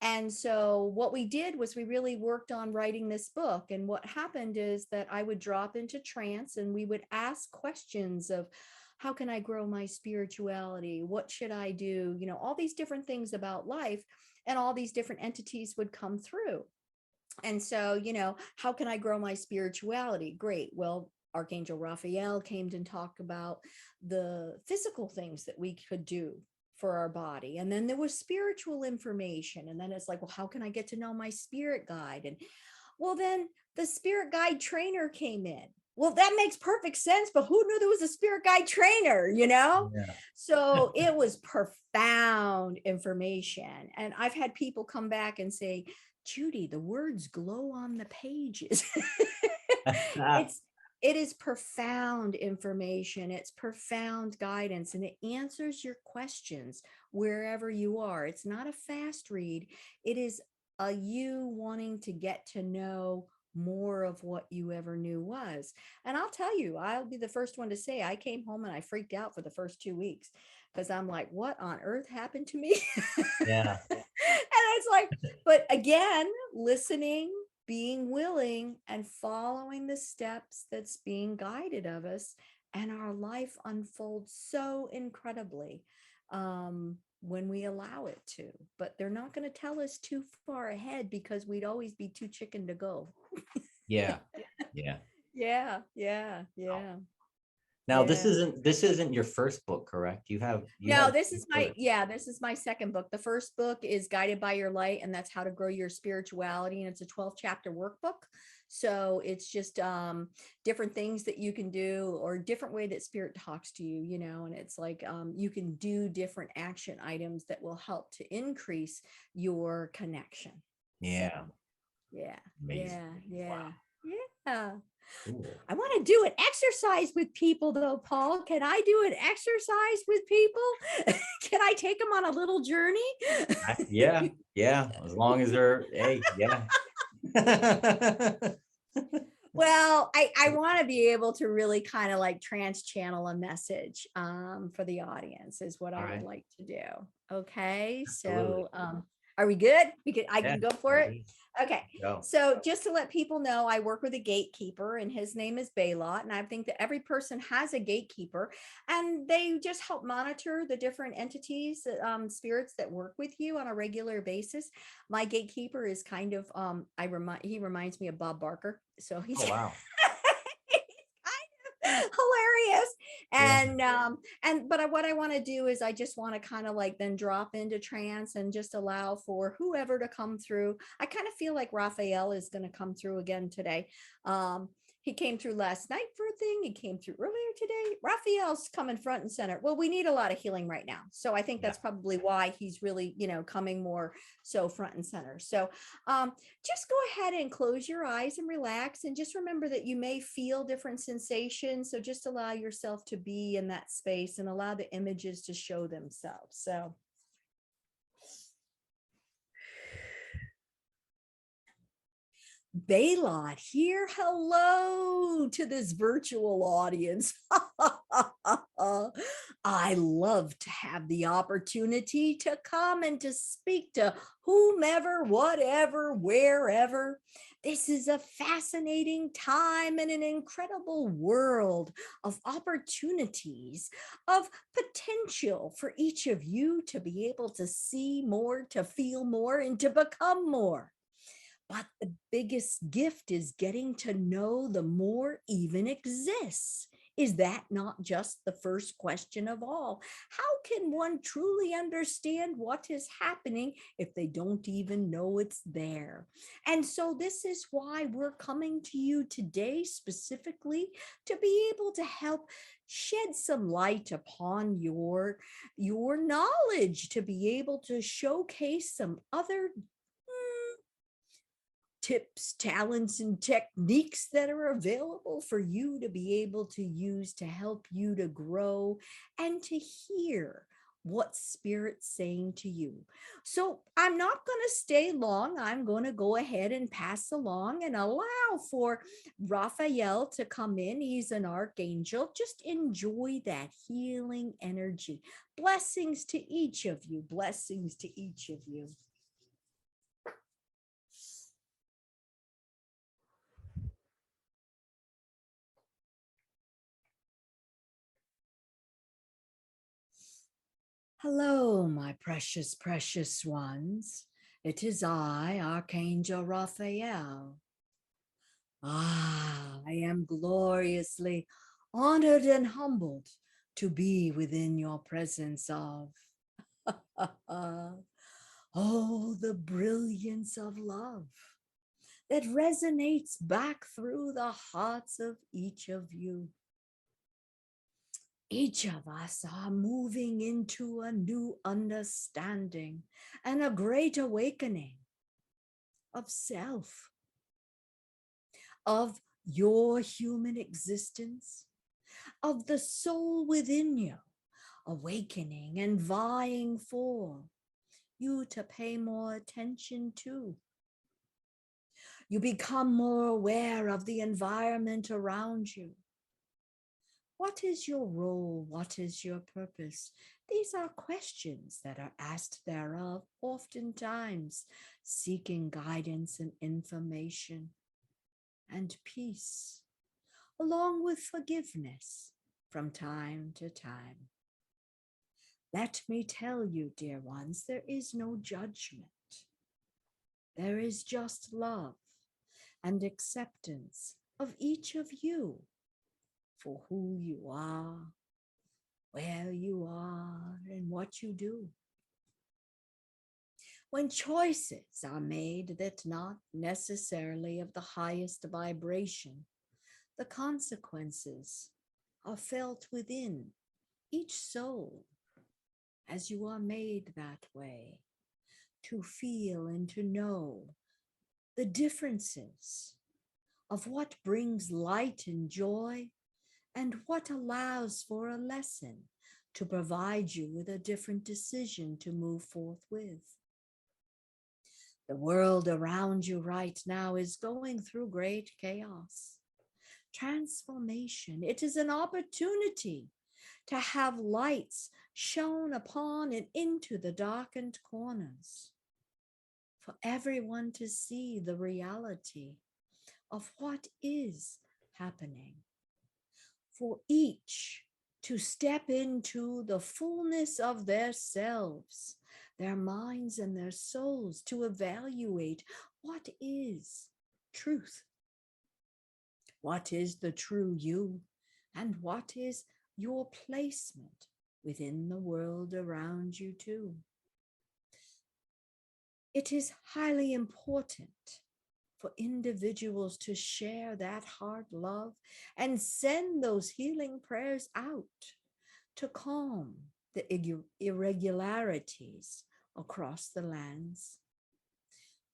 And so what we did was we really worked on writing this book. And what happened is that I would drop into trance and we would ask questions of, how can I grow my spirituality? What should I do? You know, all these different things about life, and all these different entities would come through. And so, you know, how can I grow my spirituality? Great. Well, Archangel Raphael came and talked about the physical things that we could do for our body. And then there was spiritual information. And then it's like, well, how can I get to know my spirit guide? And well, then the spirit guide trainer came in. Well, that makes perfect sense, but who knew there was a spirit guide trainer, you know? Yeah. So it was profound information. And I've had people come back and say, Judi, the words glow on the pages. It is profound information. It's profound guidance, and it answers your questions wherever you are. It's not a fast read. It is you wanting to get to know more of what you ever knew was. And I'll tell you, I'll be the first one to say, I came home and I freaked out for the first 2 weeks because I'm like, what on earth happened to me? Yeah. And it's like, but again, listening, being willing, and following the steps that's being guided of us, and our life unfolds so incredibly when we allow it to. But they're not going to tell us too far ahead because we'd always be too chicken to go. Yeah. Now, this isn't your first book, correct? This is my second book. The first book is Guided by Your Light, and that's how to grow your spirituality. And it's a 12-chapter workbook. So it's just different things that you can do, or different way that spirit talks to you, you know, and it's like you can do different action items that will help to increase your connection. Yeah. So, yeah. Amazing. Yeah. Wow. Yeah. Cool. I want to do an exercise with people though, Paul. Can I do an exercise with people? Can I take them on a little journey? Yeah, yeah. As long as they're, hey, yeah. Well, I want to be able to really kind of like trans channel a message for the audience is what All I would right. like to do. Okay, Absolutely. so are we good? I Yeah. can go for We're it. good. Okay, Go. so just to let people know, I work with a gatekeeper and his name is Baylot. And I think that every person has a gatekeeper and they just help monitor the different entities, spirits that work with you on a regular basis. My gatekeeper is kind of, he reminds me of Bob Barker. So he's Oh, wow. hilarious. Yeah. But what I want to do is I just want to kind of like then drop into trance and just allow for whoever to come through. I kind of feel like Raphael is going to come through again today. He came through last night for a thing. He came through earlier today. Raphael's coming front and center. Well, we need a lot of healing right now. So I think Yeah. that's probably why he's really, coming more so front and center. So just go ahead and close your eyes and relax. And just remember that you may feel different sensations. So just allow yourself to be in that space and allow the images to show themselves. So Baylot here. Hello to this virtual audience. I love to have the opportunity to come and to speak to whomever, whatever, wherever. This is a fascinating time and an incredible world of opportunities, of potential for each of you to be able to see more, to feel more, and to become more. But the biggest gift is getting to know the more even exists. Is that not just the first question of all? How can one truly understand what is happening if they don't even know it's there? And so this is why we're coming to you today specifically to be able to help shed some light upon your knowledge, to be able to showcase some other tips, talents, and techniques that are available for you to be able to use to help you to grow and to hear what Spirit's saying to you. So I'm not going to stay long. I'm going to go ahead and pass along and allow for Raphael to come in. He's an archangel. Just enjoy that healing energy. Blessings to each of you. Blessings to each of you. Hello, my precious, precious ones. It is I, Archangel Raphael. I am gloriously honored and humbled to be within your presence of oh, the brilliance of love that resonates back through the hearts of each of you. Each of us are moving into a new understanding and a great awakening of self, of your human existence, of the soul within you, awakening and vying for you to pay more attention to. You become more aware of the environment around you. What is your role? What is your purpose? These are questions that are asked thereof, oftentimes seeking guidance and information and peace, along with forgiveness from time to time. Let me tell you, dear ones, there is no judgment. There is just love and acceptance of each of you for who you are, where you are, and what you do. When choices are made that not necessarily of the highest vibration, the consequences are felt within each soul as you are made that way, to feel and to know the differences of what brings light and joy, and what allows for a lesson to provide you with a different decision to move forth with. The world around you right now is going through great chaos. Transformation. It is an opportunity to have lights shone upon and into the darkened corners, for everyone to see the reality of what is happening, for each to step into the fullness of their selves, their minds and their souls, to evaluate what is truth, what is the true you, and what is your placement within the world around you too. It is highly important for individuals to share that heart love and send those healing prayers out to calm the irregularities across the lands,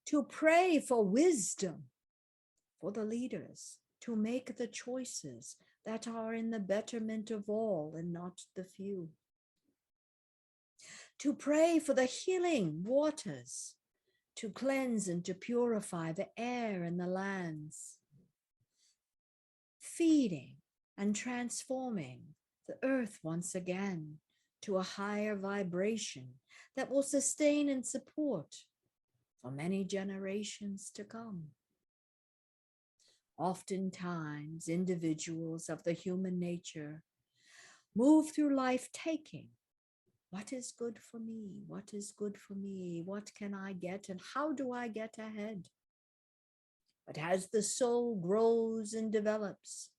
to pray for wisdom for the leaders to make the choices that are in the betterment of all and not the few, to pray for the healing waters to cleanse and to purify the air and the lands, feeding and transforming the earth once again to a higher vibration that will sustain and support for many generations to come. Oftentimes, individuals of the human nature move through life taking what is good for me? What is good for me? What can I get? And how do I get ahead? But as the soul grows and develops,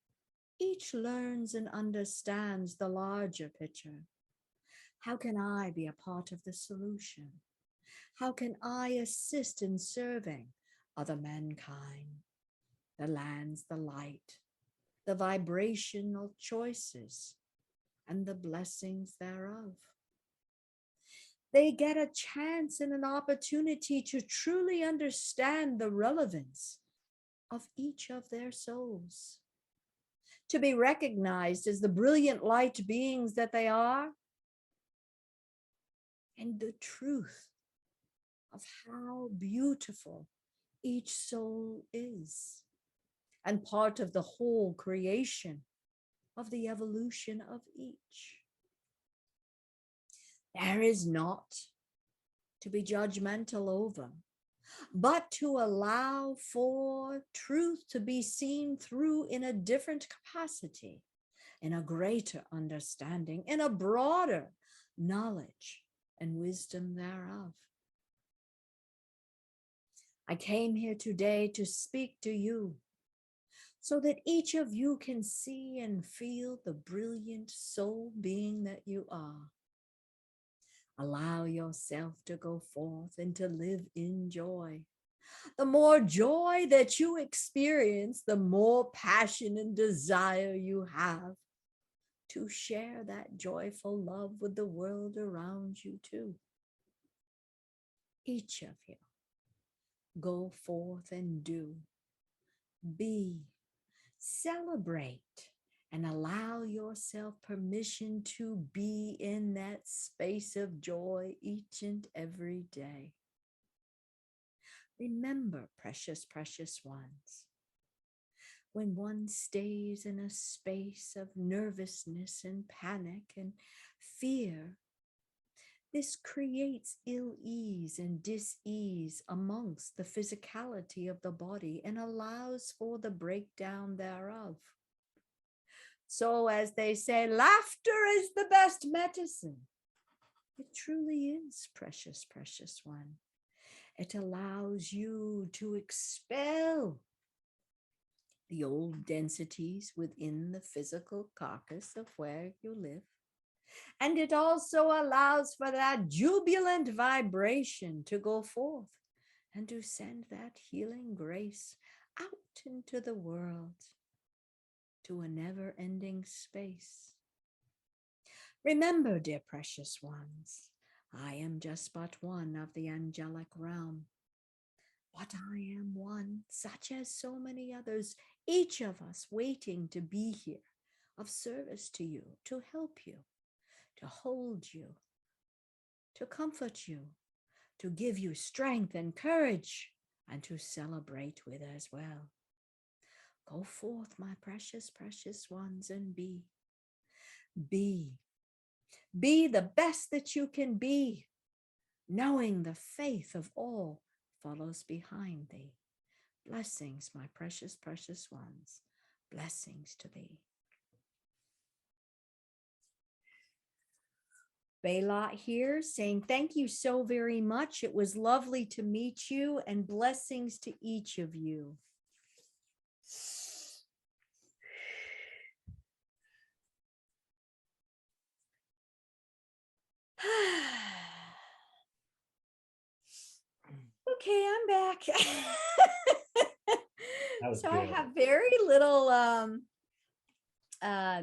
each learns and understands the larger picture. How can I be a part of the solution? How can I assist in serving other mankind, the lands, the light, the vibrational choices, and the blessings thereof? They get a chance and an opportunity to truly understand the relevance of each of their souls, to be recognized as the brilliant light beings that they are, and the truth of how beautiful each soul is, and part of the whole creation of the evolution of each. There is not to be judgmental over, but to allow for truth to be seen through in a different capacity, in a greater understanding, in a broader knowledge and wisdom thereof. I came here today to speak to you so that each of you can see and feel the brilliant soul being that you are. Allow yourself to go forth and to live in joy. The more joy that you experience, the more passion and desire you have to share that joyful love with the world around you too. Each of you, go forth and do, be, celebrate, and allow yourself permission to be in that space of joy each and every day. Remember, precious, precious ones, when one stays in a space of nervousness and panic and fear, this creates ill ease and dis-ease amongst the physicality of the body and allows for the breakdown thereof. So as they say, laughter is the best medicine. It truly is, precious, precious one. It allows you to expel the old densities within the physical carcass of where you live. And it also allows for that jubilant vibration to go forth and to send that healing grace out into the world, to a never-ending space. Remember, dear precious ones, I am just but one of the angelic realm. but I am one, such as so many others, each of us waiting to be here, of service to you, to help you, to hold you, to comfort you, to give you strength and courage, and to celebrate with as well. Go forth, my precious, precious ones, and be. Be. Be the best that you can be, knowing the faith of all follows behind thee. Blessings, my precious, precious ones. Blessings to thee. Bayla here saying thank you so very much. It was lovely to meet you, and blessings to each of you. Okay, I'm back. So I have very little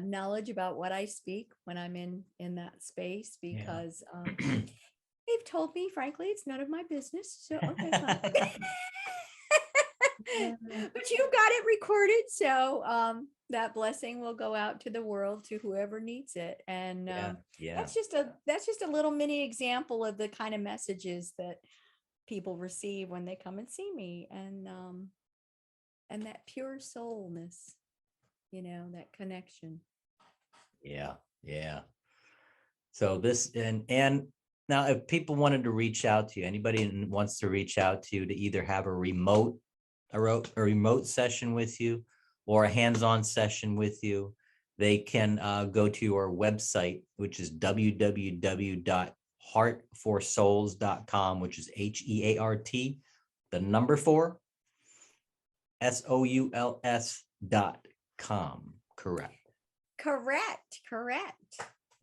knowledge about what I speak when I'm in that space, because they've told me, frankly, it's none of my business. So okay, fine. But you've got it recorded, so that blessing will go out to the world, to whoever needs it. And that's just a little mini example of the kind of messages that people receive when they come and see me, and that pure soulness, that connection. Yeah. So this, and now if people wanted to reach out to you, anybody wants to reach out to you to either have a remote session with you or a hands-on session with you, they can go to your website, which is www.heartforsouls.com, which is HEART, the number 4, SOULS.com. Correct.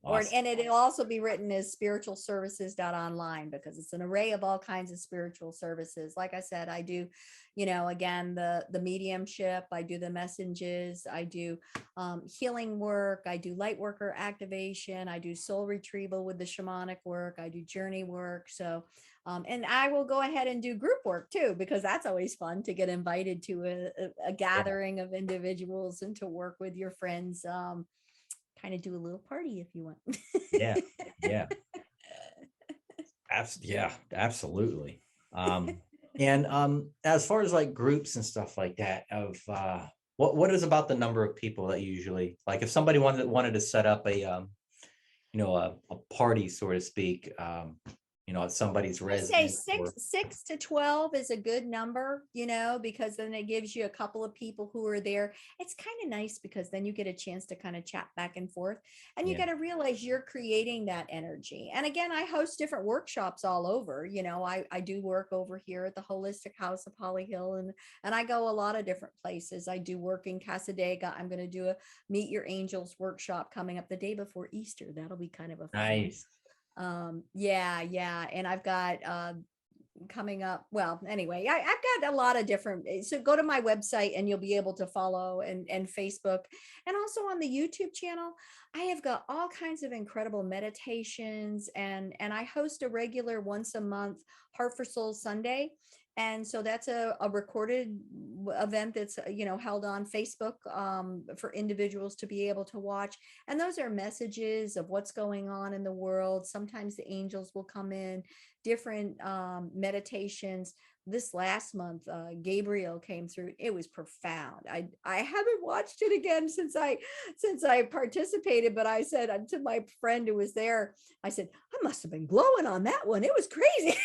Awesome. And it'll also be written as spiritualservices.online, because it's an array of all kinds of spiritual services. Like I said, I do, again, the mediumship, I do the messages, I do healing work, I do light worker activation, I do soul retrieval with the shamanic work, I do journey work. So, and I will go ahead and do group work too, because that's always fun to get invited to a gathering of individuals and to work with your friends. Kind of do a little party if you want. Yeah. Absolutely. And as far as like groups and stuff like that, of what is about the number of people that you usually, like, if somebody wanted to set up a party, so to speak, at somebody's I residence. say 6 to 12 is a good number, because then it gives you a couple of people who are there. It's kind of nice because then you get a chance to kind of chat back and forth, and you got to realize you're creating that energy. And again, I host different workshops all over. I do work over here at the Holistic House of Holly Hill, and I go a lot of different places. I do work in Casadega. I'm going to do a Meet Your Angels workshop coming up the day before Easter. That'll be kind of a fun nice. And I've got coming up, well, anyway, I've got a lot of different, so go to my website and you'll be able to follow, and Facebook, and also on the YouTube channel. I have got all kinds of incredible meditations, and I host a regular once a month Heart for Souls Sunday. And so that's a recorded event that's, held on Facebook for individuals to be able to watch. And those are messages of what's going on in the world. Sometimes the angels will come in, different meditations. This last month, Gabriel came through. It was profound. I haven't watched it again since I participated, but I said to my friend who was there, I said, I must have been glowing on that one. It was crazy.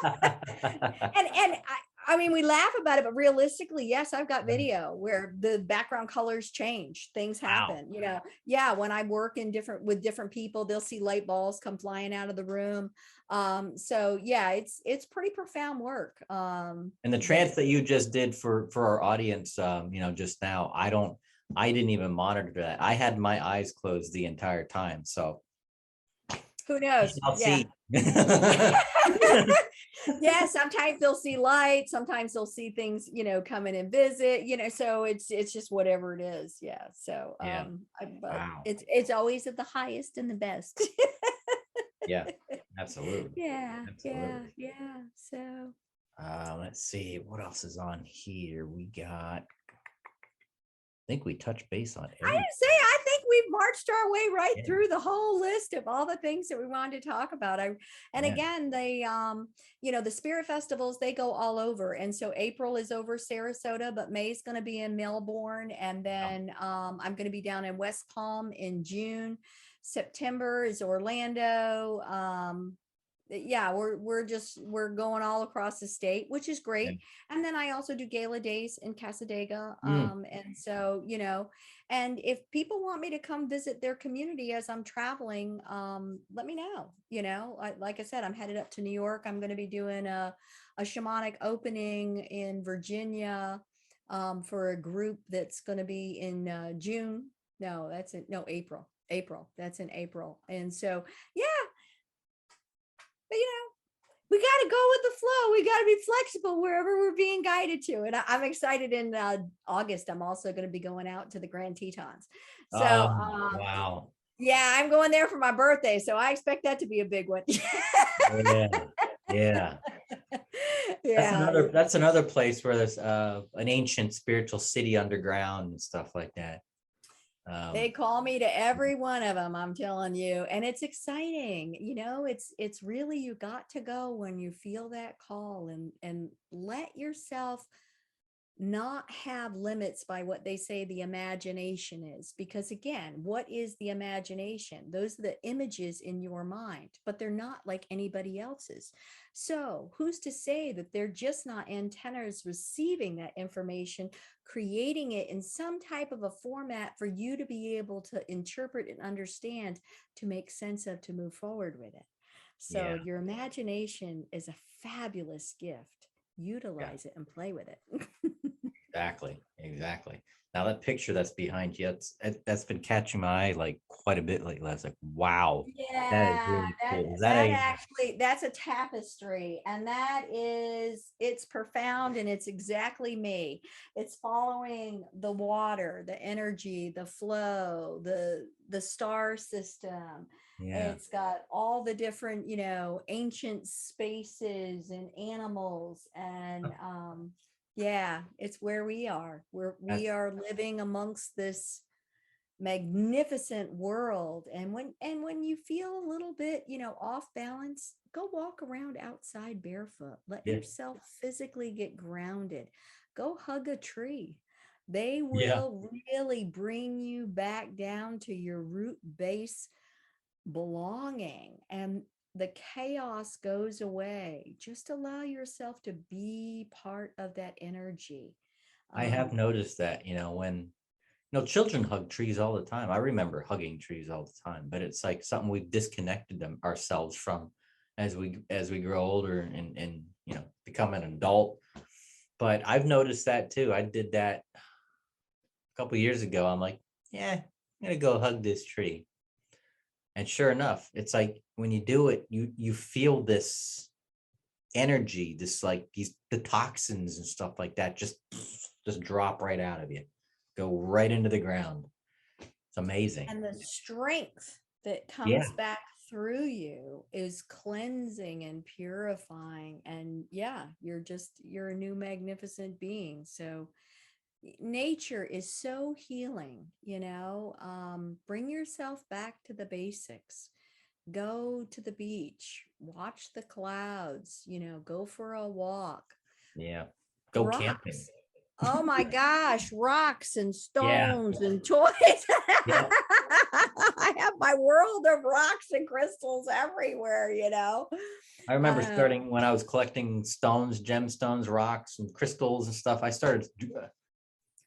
and I mean, we laugh about it, but realistically, yes, I've got video where the background colors change, things happen. Wow. When I work with different people, they'll see light balls come flying out of the room. So yeah, it's pretty profound work. And the trance that you just did for our audience, just now, I didn't even monitor that. I had my eyes closed the entire time. So who knows? I'll see. Yeah, sometimes they'll see light, sometimes they'll see things, come in and visit, so it's just whatever it is. Yeah. So wow. It's always at the highest and the best. Yeah, absolutely. Yeah. Absolutely. Yeah. So Let's see what else is on here. We got, I think we touched base on I everything. didn't say, I think we've marched our way right Yeah. through the whole list of all the things that we wanted to talk about. And Yeah. again, they, the spirit festivals, they go all over. And so April is over Sarasota, but May's going to be in Melbourne. And then I'm going to be down in West Palm in June. September is Orlando. Yeah, we're going all across the state, which is great. And then I also do gala days in Casadega. And so, and if people want me to come visit their community as I'm traveling, let me know. Like I said, I'm headed up to New York. I'm going to be doing a shamanic opening in Virginia for a group that's going to be in June. No, April. That's in April. And so, yeah. But we got to go with the flow. We got to be flexible wherever we're being guided to. And I'm excited. In August, I'm also going to be going out to the Grand Tetons. So, wow. Yeah, I'm going there for my birthday. So I expect that to be a big one. Yeah. That's another place where there's an ancient spiritual city underground and stuff like that. They call me to every one of them, I'm telling you. And it's exciting. It's really, you got to go when you feel that call, and let yourself not have limits by what they say the imagination is. Because again, what is the imagination? Those are the images in your mind, but they're not like anybody else's. So who's to say that they're just not antennas receiving that information, creating it in some type of a format for you to be able to interpret and understand, to make sense of, to move forward with it. So your imagination is a fabulous gift. Utilize it and play with it. Exactly. Now that picture that's behind you, that's been catching my eye like quite a bit lately. I was like, wow. Yeah, that is really cool. That's a tapestry, and it's profound, and it's exactly me. It's following the water, the energy, the flow, the star system. It's got all the different, ancient spaces and animals, and it's where we are. We are living amongst this magnificent world. And when you feel a little bit, off balance, go walk around outside barefoot. Let yourself physically get grounded. Go hug a tree. They will really bring you back down to your root base belonging, and the chaos goes away. Just allow yourself to be part of that energy. I have noticed that, when children hug trees all the time. I remember hugging trees all the time, but it's like something we've disconnected ourselves from as we grow older and become an adult. But I've noticed that too. I did that a couple of years ago. I'm like, I'm gonna go hug this tree. And sure enough, it's like when you do it, you feel this energy, the toxins and stuff like that just drop right out of you, go right into the ground. It's amazing. And the strength that comes back through you is cleansing and purifying. And you're a new magnificent being. So nature is so healing. Bring yourself back to the basics. Go to the beach, watch the clouds, go for a walk. Go camping. Oh my gosh, rocks and stones and toys. I have my world of rocks and crystals everywhere, I remember starting when I was collecting stones, gemstones, rocks, and crystals and stuff. I started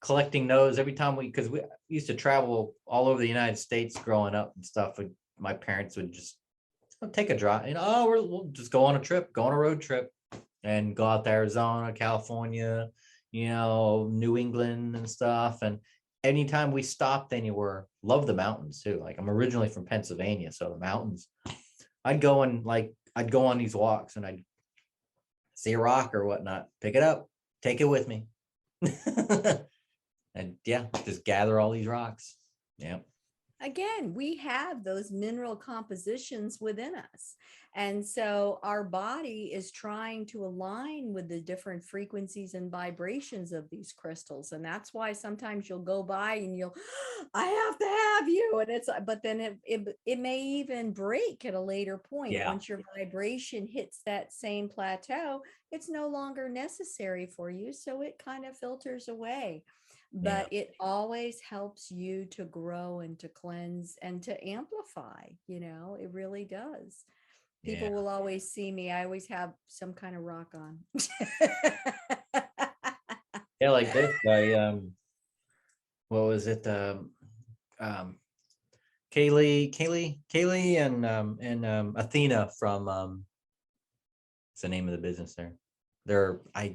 collecting those every time because we used to travel all over the United States growing up and stuff. My parents would just take a drive, we'll just go on a road trip and go out to Arizona, California, New England and stuff. And anytime we stopped anywhere, love the mountains too. Like I'm originally from Pennsylvania, so the mountains, I'd go on these walks and I'd see a rock or whatnot, pick it up, take it with me. And just gather all these rocks. again, we have those mineral compositions within us. And so our body is trying to align with the different frequencies and vibrations of these crystals. And that's why sometimes you'll go by and you'll, I have to have you. And it's, but then it may even break at a later point. Yeah. Once your vibration hits that same plateau, it's no longer necessary for you. So it kind of filters away. Yeah. But it always helps you to grow and to cleanse and to amplify, it really does. Yeah. People will always see me. I always have some kind of rock on. Yeah, like this. What was it? Kaylee and Athena from what's the name of the business there? I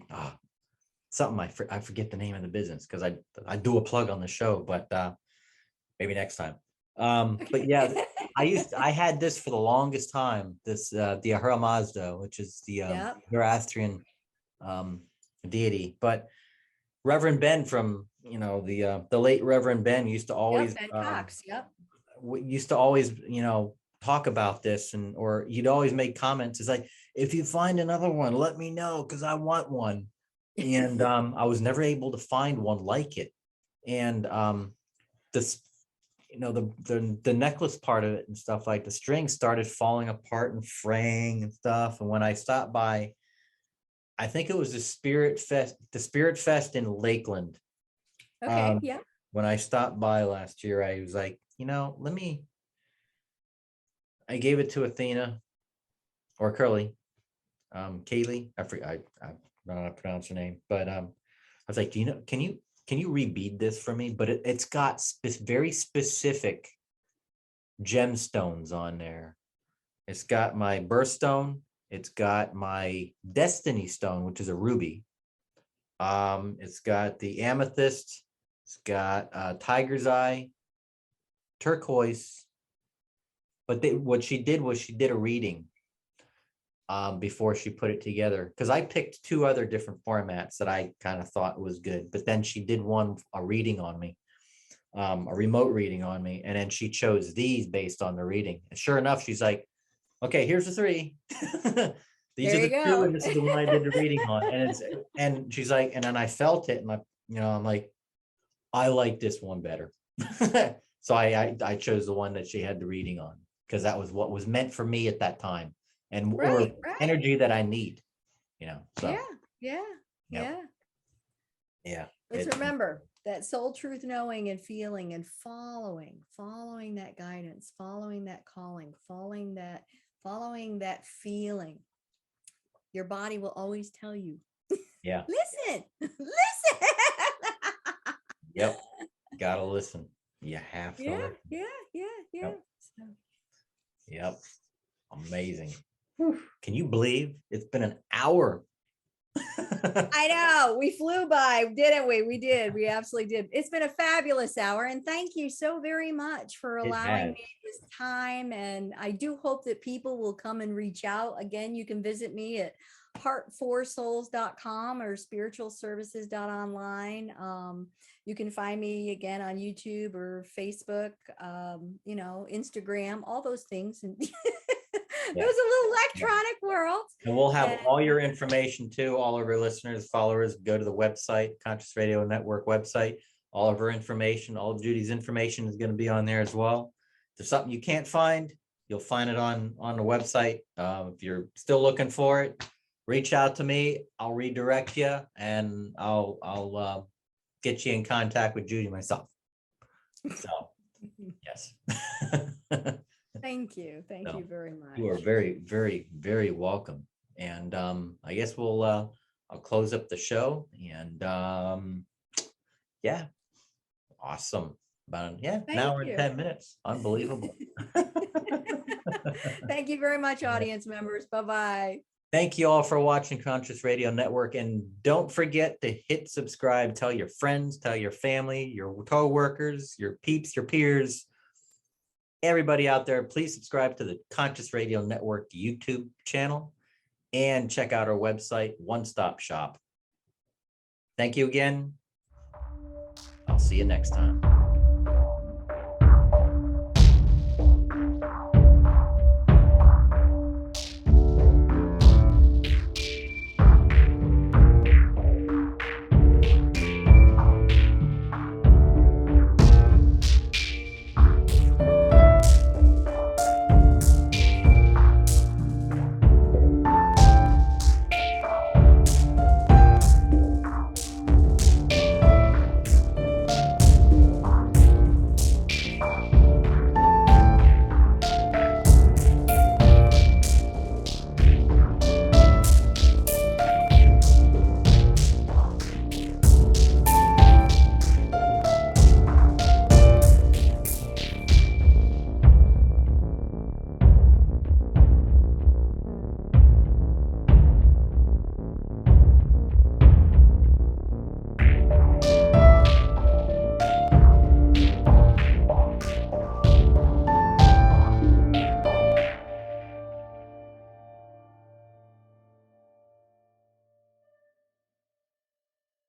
forget the name of the business because I do a plug on the show, but maybe next time. But yeah, I had this for the longest time. This the Ahura Mazda, which is the Yep. Zoroastrian deity. But Reverend Ben from the late Reverend Ben used to always Ben Cox. Yep. used to always talk about this, or he'd always make comments. It's like, if you find another one, let me know because I want one. And I was never able to find one like it. And this the necklace part of it and stuff, like the string started falling apart and fraying and stuff. And when I stopped by, I think it was the Spirit Fest in Lakeland. Okay. Yeah. When I stopped by last year, I was like, I gave it to Athena or Curly, Kaylee. I don't know how to pronounce her name, but I was like, can you rebead this for me? But it's got very specific gemstones on there. It's got my birthstone. It's got my destiny stone, which is a ruby. It's got the amethyst. It's got tiger's eye, turquoise. But what she did was she did a reading before she put it together, because I picked two other different formats that I kind of thought was good. But then she did a reading on me, a remote reading on me, and then she chose these based on the reading. And sure enough, she's like, "Okay, here's the three. These There are the you two, go. and this is the one I did the reading on." And she's like, and then I felt it, and I'm like, I like this one better. So I chose the one that she had the reading on, because that was what was meant for me at that time, and or Right. energy that I need, so Yeah. yeah. Let's remember that soul truth knowing and feeling and following that guidance, following that calling, following that feeling. Your body will always tell you, Yeah. listen. Yep. Gotta listen. You have to listen. Yeah. So. Yep. Amazing. Can you believe it's been an hour? I know, we flew by, didn't we? We did. We absolutely did. It's been a fabulous hour, and thank you so very much for allowing me this time. And I do hope that people will come and reach out. Again, you can visit me at heart4souls.com or spiritualservices.online. You can find me again on YouTube or Facebook, Instagram, all those things. And it was a little electronic world. And we'll have all your information too. All of our listeners, followers, go to the website, Conscious Radio Network website. All of her information, all of Judi's information is going to be on there as well. If there's something you can't find, you'll find it on the website. If you're still looking for it, reach out to me. I'll redirect you, and I'll get you in contact with Judi myself. So, yes. Thank you very much. You are very, very, very welcome. And I guess I'll close up the show. And yeah, awesome. About an hour and 10 minutes. Unbelievable. Thank you very much, audience members. Bye-bye. Thank you all for watching Conscious Radio Network. And don't forget to hit subscribe. Tell your friends, tell your family, your co-workers, your peeps, your peers, everybody out there. Please subscribe to the Conscious Radio Network YouTube channel and check out our website, One Stop Shop. Thank you again. I'll see you next time.